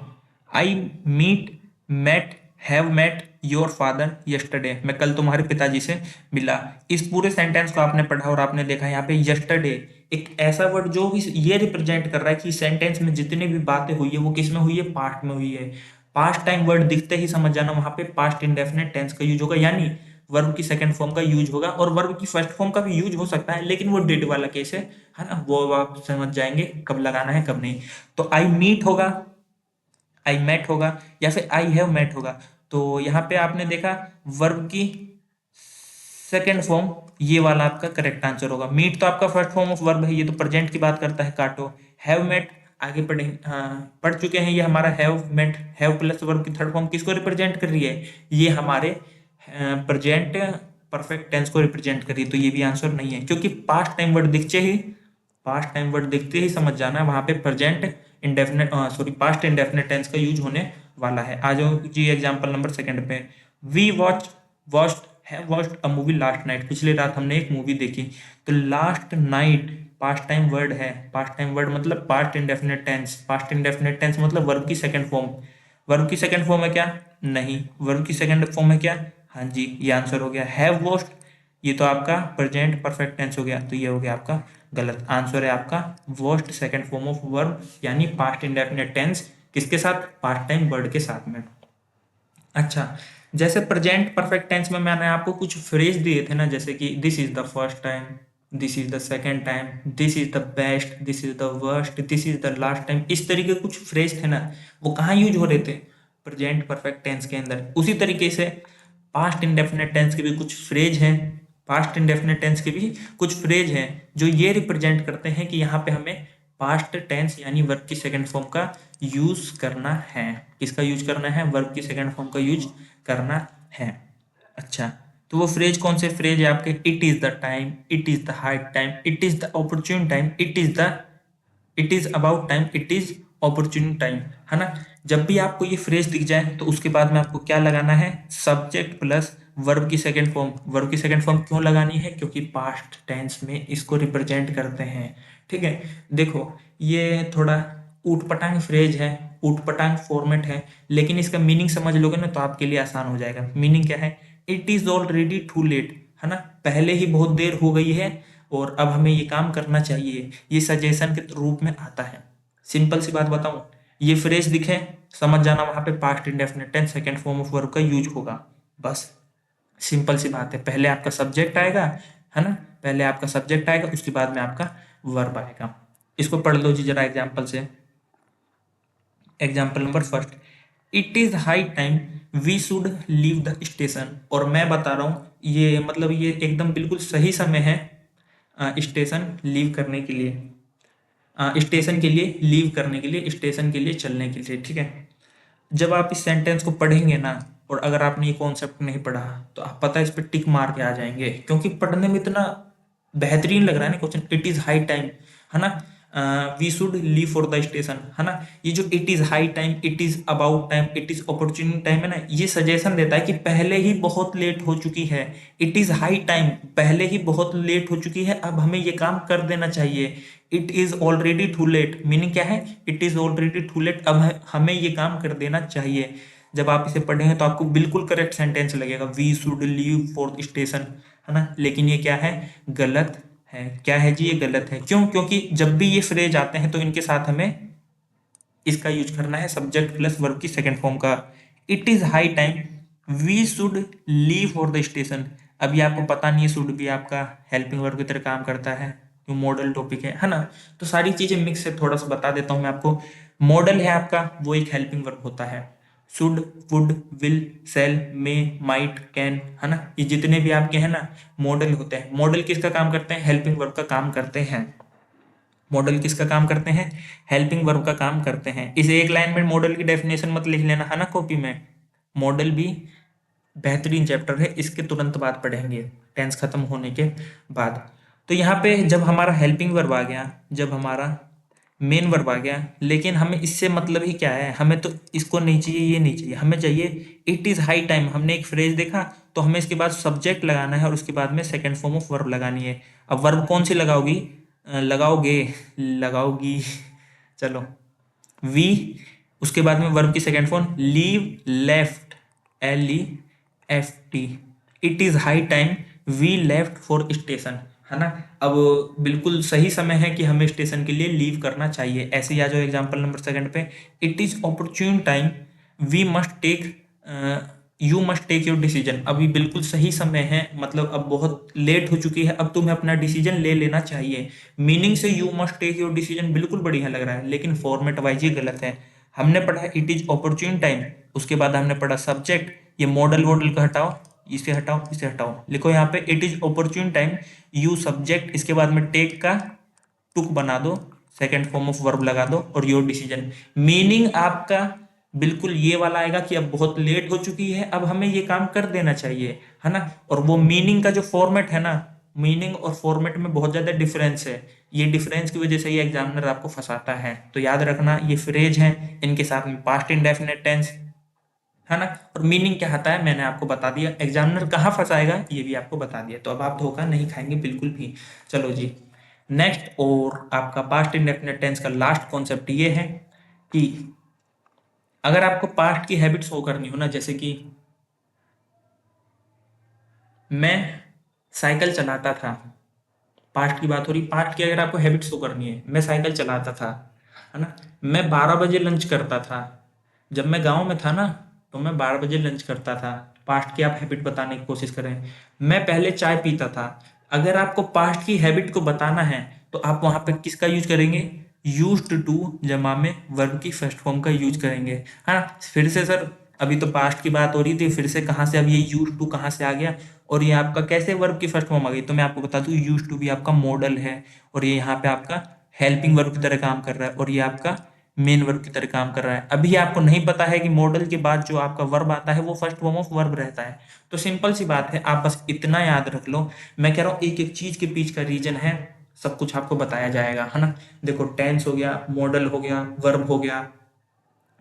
Speaker 1: I meet met have met your father yesterday, मैं कल तुम्हारे पिताजी से मिला। इस पूरे सेंटेंस को आपने पढ़ा और आपने देखा यहाँ पे यस्टरडे एक ऐसा वर्ड जो ये रिप्रेजेंट कर रहा है कि सेंटेंस में जितनी भी बातें हुई है वो किस में हुई है, पास्ट में हुई है। पास्ट टाइम वर्ड दिखते ही समझ जाना वहां पे पास्ट इंडेफिनिट टेंस का यूज होगा, यानी वर्ब की सेकंड फॉर्म का यूज होगा, और वर्ब की फर्स्ट फॉर्म का भी यूज हो सकता है, लेकिन वो डिड वाला केस है ना, वो आप समझ जाएंगे कब लगाना है कब नहीं। तो आई मीट होगा, आई मेट होगा, या फिर आई हैव मेट होगा। तो यहाँ पे आपने देखा वर्ब की सेकेंड फॉर्म, ये वाला आपका करेक्ट आंसर होगा। मीट तो आपका फर्स्ट फॉर्म ऑफ वर्ब है, ये तो प्रेजेंट की बात करता है, काटो। हैव मेट आगे पढ़े, हाँ पढ़ चुके हैं, ये हमारा have met, have plus verb की थर्ड फॉर्म किसको रिप्रेजेंट कर रही है, ये हमारे प्रेजेंट परफेक्ट टेंस को रिप्रेजेंट कर रही है। तो ये भी आंसर नहीं है, क्योंकि पास्ट टाइम वर्ड दिखते ही, पास्ट टाइम वर्ड दिखते ही समझ जाना वहां पे present indefinite, sorry past indefinite tense का यूज होने वाला है। आ जाओ जी एग्जांपल नंबर सेकंड पे। We watched have watched a movie last night, पिछली रात हमने एक मूवी देखी। तो last night past time word है, पास्ट टाइम वर्ड मतलब past indefinite tense, past indefinite tense मतलब वर्ब की सेकंड फॉर्म। वर्ब की सेकंड फॉर्म है क्या, नहीं, वर्ब की सेकंड फॉर्म है क्या, हाँ जी, ये आंसर हो गया हैव वॉच्ड, ये तो आपका प्रेजेंट परफेक्ट टेंस हो गया, तो ये हो गया आपका गलत आंसर है आपका watched second form of verb, यानी पास्ट इंडेफिनिट टेंस किसके साथ, पास्ट टाइम वर्ड के साथ में। अच्छा, जैसे प्रेजेंट परफेक्ट टेंस में मैंने आपको कुछ फ्रेज दिए थे ना, जैसे कि this is the first time, this is the second time, this is the best, this is the worst, this is the last time, इस तरीके के कुछ फ्रेज थे ना, वो कहाँ यूज हो रहे थे? प्रेजेंट परफेक्ट टेंस के अंदर। उसी तरीके से पास्ट इंडेफिनिट टेंस के भी कुछ फ्रेज हैं, पास्ट इंडेफिनिट टेंस के भी कुछ फ्रेज हैं जो ये रिप्रेजेंट करते हैं कि यहाँ पे हमें पास्ट टेंस यानी वर्ब की सेकंड फॉर्म का यूज करना है। किसका यूज करना है? वर्ब की सेकंड फॉर्म का यूज करना है। अच्छा, तो वो फ्रेज कौन से फ्रेज है आपके? It is the time, it is the hard time, it is the opportune time, it is about time, it is opportune time, है ना? जब भी आपको ये फ्रेज दिख जाए तो उसके बाद में आपको क्या लगाना है? सब्जेक्ट प्लस वर्ब की सेकंड फॉर्म। वर्ब की सेकंड फॉर्म क्यों लगानी है? क्योंकि पास्ट टेंस में इसको रिप्रेजेंट करते हैं। ठीक है, देखो ये थोड़ा ऊट पटांग फ्रेज है, ऊट पटांग फॉर्मेट है, लेकिन इसका मीनिंग समझ लोगे ना तो आपके लिए आसान हो जाएगा। मीनिंग क्या है? It is already too late, है ना? पहले ही बहुत देर हो गई है और अब हमें ये काम करना चाहिए, ये सजेशन के रूप में आता है। सिंपल सी बात बताऊं, ये फ्रेज दिखे समझ जाना वहां पे past indefinite tense second form of verb का यूज होगा। बस सिंपल सी बात है, पहले आपका सब्जेक्ट आएगा, है ना? पहले आपका सब्जेक्ट आएगा, उसके बाद में आपका वर्ब आएगा। इसको पढ़ लो जी जरा एग्जाम्पल से। Example number first, it is high time we should leave the station. और मैं बता रहा हूँ ये मतलब ये एकदम बिल्कुल सही समय है स्टेशन लीव करने के लिए, स्टेशन के लिए लीव करने के लिए, स्टेशन के लिए चलने के लिए। ठीक है, जब आप इस सेंटेंस को पढ़ेंगे ना, और अगर आपने ये कॉन्सेप्ट नहीं पढ़ा तो आप पता है इस पे टिक मार के आ जाएंगे, क्योंकि पढ़ने में इतना बेहतरीन लग रहा है ना question. It is high time, है ना? We should leave for the station, है ना? ये जो it is high time, it is about time, it is opportunity time है ना, ये सजेशन देता है कि पहले ही बहुत लेट हो चुकी है। इट इज हाई टाइम, पहले ही बहुत लेट हो चुकी है, अब हमें ये काम कर देना चाहिए। It is already too late, meaning क्या है? It is already too late, अब हमें ये काम कर देना चाहिए। जब आप इसे पढ़ेंगे तो आपको बिल्कुल करेक्ट सेंटेंस लगेगा, we should leave for station, है ना? लेकिन ये क्या है? गलत है। क्या है जी? ये गलत है। क्यों? क्योंकि जब भी ये फ्रेज आते हैं तो इनके साथ हमें इसका यूज करना है सब्जेक्ट प्लस वर्ब की सेकंड फॉर्म का। It is high time we should leave for the station. अभी आपको पता नहीं है शुड भी आपका हेल्पिंग वर्ब की तरह काम करता है, जो मॉडल टॉपिक है ना? तो सारी चीजें मिक्स है, थोड़ा सा बता देता हूँ मैं आपको। मॉडल है आपका, वो एक हेल्पिंग वर्ब होता है। Should, would, will, shall, may, might, can, है ना? ये जितने भी आपके हैं ना मॉडल होते हैं। मॉडल किसका काम करते हैं? हेल्पिंग वर्ब का काम करते हैं। मॉडल किसका काम करते हैं? हेल्पिंग वर्ब का काम करते हैं। इस एक लाइन में मॉडल की डेफिनेशन मत लिख लेना, है ना, कॉपी में। मॉडल भी बेहतरीन चैप्टर है, इसके तुरंत बाद पढ़ेंगे टेंस खत्म होने के बाद। तो यहाँ पे जब हमारा हेल्पिंग वर्ब आ गया, जब हमारा मेन वर्ब आ गया, लेकिन हमें इससे मतलब ही क्या है? हमें तो इसको नहीं चाहिए, ये नहीं चाहिए, हमें चाहिए इट इज हाई टाइम। हमने एक फ्रेज देखा तो हमें इसके बाद सब्जेक्ट लगाना है और उसके बाद में सेकंड फॉर्म ऑफ वर्ब लगानी है। अब वर्ब कौन सी लगाओगी? लगाओगे, लगाओगी, चलो, वी, उसके बाद में वर्ब की second form leave, left, LEFT। It is high time we left for station, है ना? अब बिल्कुल सही समय है कि हमें स्टेशन के लिए लीव करना चाहिए। ऐसे ही आ जाओ एग्जांपल नंबर सेकंड पे, it is opportune time we must take, you must take your decision. अभी बिल्कुल सही समय है, मतलब अब बहुत लेट हो चुकी है, अब तुम्हें अपना डिसीजन ले लेना चाहिए। मीनिंग से you must take your decision बिल्कुल बढ़िया लग रहा है, लेकिन फॉर्मेट वाइज ही गलत है। हमने पढ़ा इट इज opportune टाइम, उसके बाद हमने पढ़ा सब्जेक्ट, ये मॉडल वॉडल का हटाओ, इसे हटाओ, इसे हटाओ, लिखो यहाँ पे it is opportune time, you subject, इसके बाद में टेक का टुक बना दो, सेकंड फॉर्म ऑफ वर्ब लगा दो और योर डिसीजन। मीनिंग आपका बिल्कुल ये वाला आएगा कि अब बहुत लेट हो चुकी है, अब हमें ये काम कर देना चाहिए, है ना? और वो मीनिंग का जो फॉर्मेट है ना, मीनिंग और फॉर्मेट में बहुत ज्यादा डिफरेंस है। ये डिफरेंस की वजह से ये एग्जामिनर आपको फंसाता है। तो याद रखना, ये फ्रेज है, इनके साथ में पास्ट इंडेफिनिट टेंस, है ना? और मीनिंग क्या आता है मैंने आपको बता दिया, एग्जामिनर कहाँ फंसाएगा ये भी आपको बता दिया, तो अब आप धोखा नहीं खाएंगे बिल्कुल भी। चलो जी, नेक्स्ट, और आपका पास्ट इंडेफिनिट टेंस का लास्ट कॉन्सेप्ट ये है कि अगर आपको पास्ट की हैबिट शो करनी हो ना, जैसे कि मैं साइकिल चलाता था, पास्ट की बात हो रही, पास्ट की अगर आपको हैबिट शो करनी है, मैं साइकिल चलाता था, है ना? मैं 12 बजे लंच करता था। जब मैं गांव में था ना, तो मैं 12 बजे लंच करता था। पास्ट की आप हैबिट बताने की कोशिश करें। मैं पहले चाय पीता था। अगर आपको पास्ट की हैबिट को बताना है तो आप वहां पे किसका यूज करेंगे? यूज्ड टू जमा में वर्ब की फर्स्ट फॉर्म का यूज करेंगे, है ना। फिर से सर, अभी तो पास्ट की बात हो रही थी, फिर से कहाँ से अब ये यूज टू कहाँ से आ गया और ये आपका कैसे वर्ब की फर्स्ट फॉर्म आ गई? तो मैं आपको बता दूं, यूज टू भी आपका मॉडल है और ये यहाँ पे आपका हेल्पिंग वर्ब की तरह काम कर रहा है और ये आपका मेन वर्ब की तरह काम कर रहा है। अभी आपको नहीं पता है कि मॉडल के बाद जो आपका वर्ब आता है वो फर्स्ट फॉर्म ऑफ वर्ब रहता है। तो सिंपल सी बात है, आप बस इतना याद रख लो। मैं कह रहा हूँ एक एक चीज के पीछे का रीजन है, सब कुछ आपको बताया जाएगा, है ना। देखो, टेंस हो गया, मॉडल हो गया, वर्ब हो गया।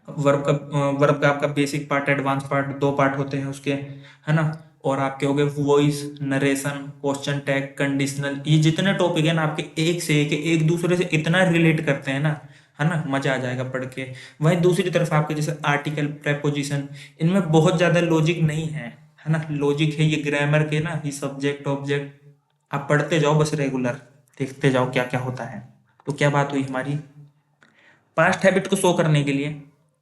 Speaker 1: वर्ब का आपका बेसिक पार्ट, एडवांस पार्ट, दो पार्ट होते हैं उसके, है ना। और आपके हो गए voice, narration, question tag, conditional, ये जितने टॉपिक है ना आपके एक से एक दूसरे से इतना रिलेट करते हैं ना, है ना, मजा आ जाएगा पढ़ के। वहीं दूसरी तरफ आपके जैसे आर्टिकल, प्रेपोजिशन, इनमें बहुत ज्यादा लॉजिक नहीं है ना। लॉजिक है ये ग्रामर के ना, ये सब्जेक्ट ऑब्जेक्ट, आप पढ़ते जाओ बस रेगुलर, देखते जाओ क्या क्या होता है। तो क्या बात हुई हमारी, पास्ट हैबिट को शो करने के लिए,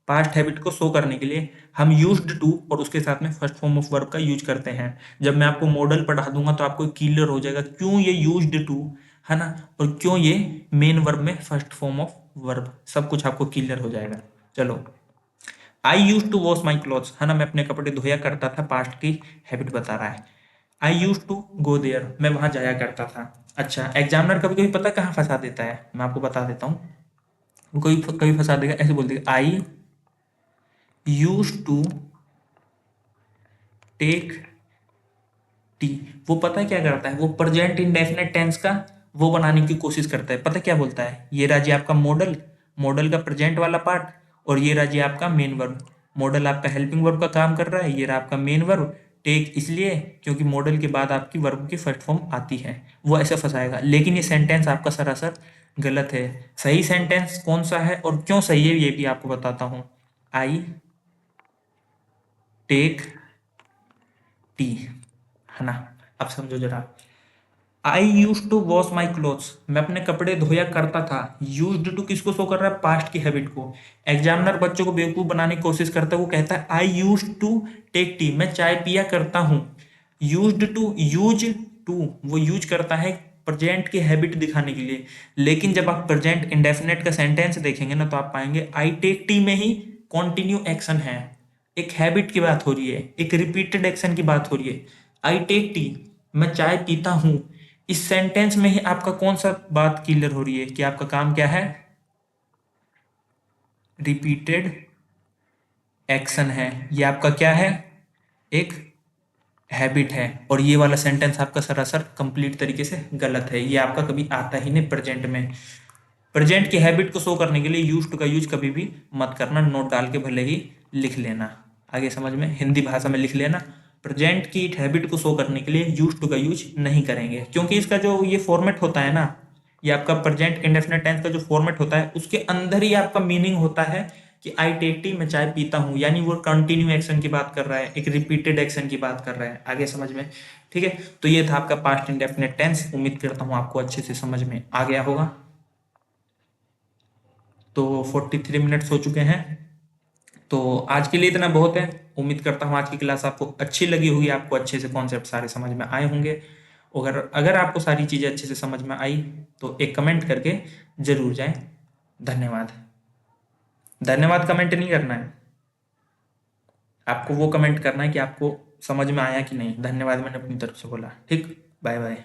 Speaker 1: पास्ट हैबिट को शो करने के लिए हम यूज्ड टू और उसके साथ में फर्स्ट फॉर्म ऑफ वर्ब का यूज करते हैं। जब मैं आपको मॉडल पढ़ा दूंगा तो आपको क्लियर हो जाएगा क्यों ये यूज्ड टू, है ना, और क्यों ये मेन वर्ब में फर्स्ट फॉर्म ऑफ वर्ब, सब कुछ आपको क्लियर हो जाएगा। चलो, I use to wash my clothes, है ना, मैं अपने कपड़े धोया करता था, पास्ट की हैबिट बता रहा है। आई यूज टू गो देयर, मैं वहां जाया करता था। अच्छा, एग्जामिनर कभी कभी पता कहाँ फंसा देता है, मैं आपको बता देता हूँ। वो कोई कभी फंसा देगा, ऐसे बोल देगा आई यूज टू टेक टी। वो पता है क्या करता है, वो प्रेजेंट इंडेफिनिट टेंस का वो बनाने की कोशिश करता है। पता क्या बोलता है, ये रहा जी आपका मॉडल, मॉडल का प्रेजेंट वाला पार्ट, और ये रहा जी आपका मेन वर्ब। मॉडल आपका हेल्पिंग वर्ब का काम कर रहा है, ये रहा आपका मेन वर्ब। टेक इसलिए क्योंकि मॉडल के बाद आपकी वर्ब की फर्स्ट फॉर्म आती है, वो ऐसे फंसाएगा। लेकिन ये सेंटेंस आपका सरासर गलत है। सही सेंटेंस कौन सा है और क्यों सही है ये भी आपको बताता हूं। आई टेक टी, है ना। अब समझो जरा, I use to wash my clothes, मैं अपने कपड़े धोया करता था। यूज्ड टू किसको शो कर रहा है, पास्ट की हैबिट को। एग्जामिनर बच्चों को बेवकूफ बनाने की कोशिश करता है, वो कहता है आई यूज टू टेक टी, मैं चाय पिया करता हूं। यूज्ड टू, यूज टू वो यूज करता है प्रेजेंट की हैबिट दिखाने के लिए। लेकिन जब आप प्रेजेंट इंडेफिनेट का सेंटेंस देखेंगे ना तो आप पाएंगे आई टेक टी में ही कॉन्टिन्यू एक्शन है, एक हैबिट की बात हो रही है, एक रिपीटेड एक्शन की बात हो रही है। आई टेक टी, मैं चाय पीता हूं, इस सेंटेंस में ही आपका कौन सा बात क्लियर हो रही है कि आपका काम क्या है, रिपीटेड एक्शन है। ये आपका क्या है, एक हैबिट है। और ये वाला सेंटेंस आपका सरासर कंप्लीट तरीके से गलत है, ये आपका कभी आता ही नहीं प्रेजेंट में। प्रेजेंट की हैबिट को शो करने के लिए यूज टू का यूज कभी भी मत करना, नोट डाल के भले ही लिख लेना, आगे समझ में हिंदी भाषा में लिख लेना। प्रेजेंट की हैबिट को शो करने के लिए यूज टू का यूज नहीं करेंगे, क्योंकि इसका जो ये फॉर्मेट होता है ना, ये आपका प्रेजेंट इंडेफिनिट टेंस का जो फॉर्मेट होता है उसके अंदर ही आपका मीनिंग होता है कि आई टेक टी, मैं चाय पीता हूँ, यानी वो कंटिन्यू एक्शन की बात कर रहा है, एक रिपीटेड एक्शन की बात कर रहा है, आगे समझ में। ठीक है, तो ये था आपका पास्ट इंडेफिनिट टेंस। उम्मीद करता हूँ आपको अच्छे से समझ में आ गया होगा। तो 43 मिनट्स हो चुके हैं, तो आज के लिए इतना बहुत है। उम्मीद करता हूँ आज की क्लास आपको अच्छी लगी होगी, आपको अच्छे से कॉन्सेप्ट सारे समझ में आए होंगे। अगर अगर आपको सारी चीज़ें अच्छे से समझ में आई तो एक कमेंट करके जरूर जाएं। धन्यवाद। धन्यवाद कमेंट नहीं करना है, आपको वो कमेंट करना है कि आपको समझ में आया कि नहीं। धन्यवाद मैंने अपनी तरफ से बोला। ठीक, बाय बाय।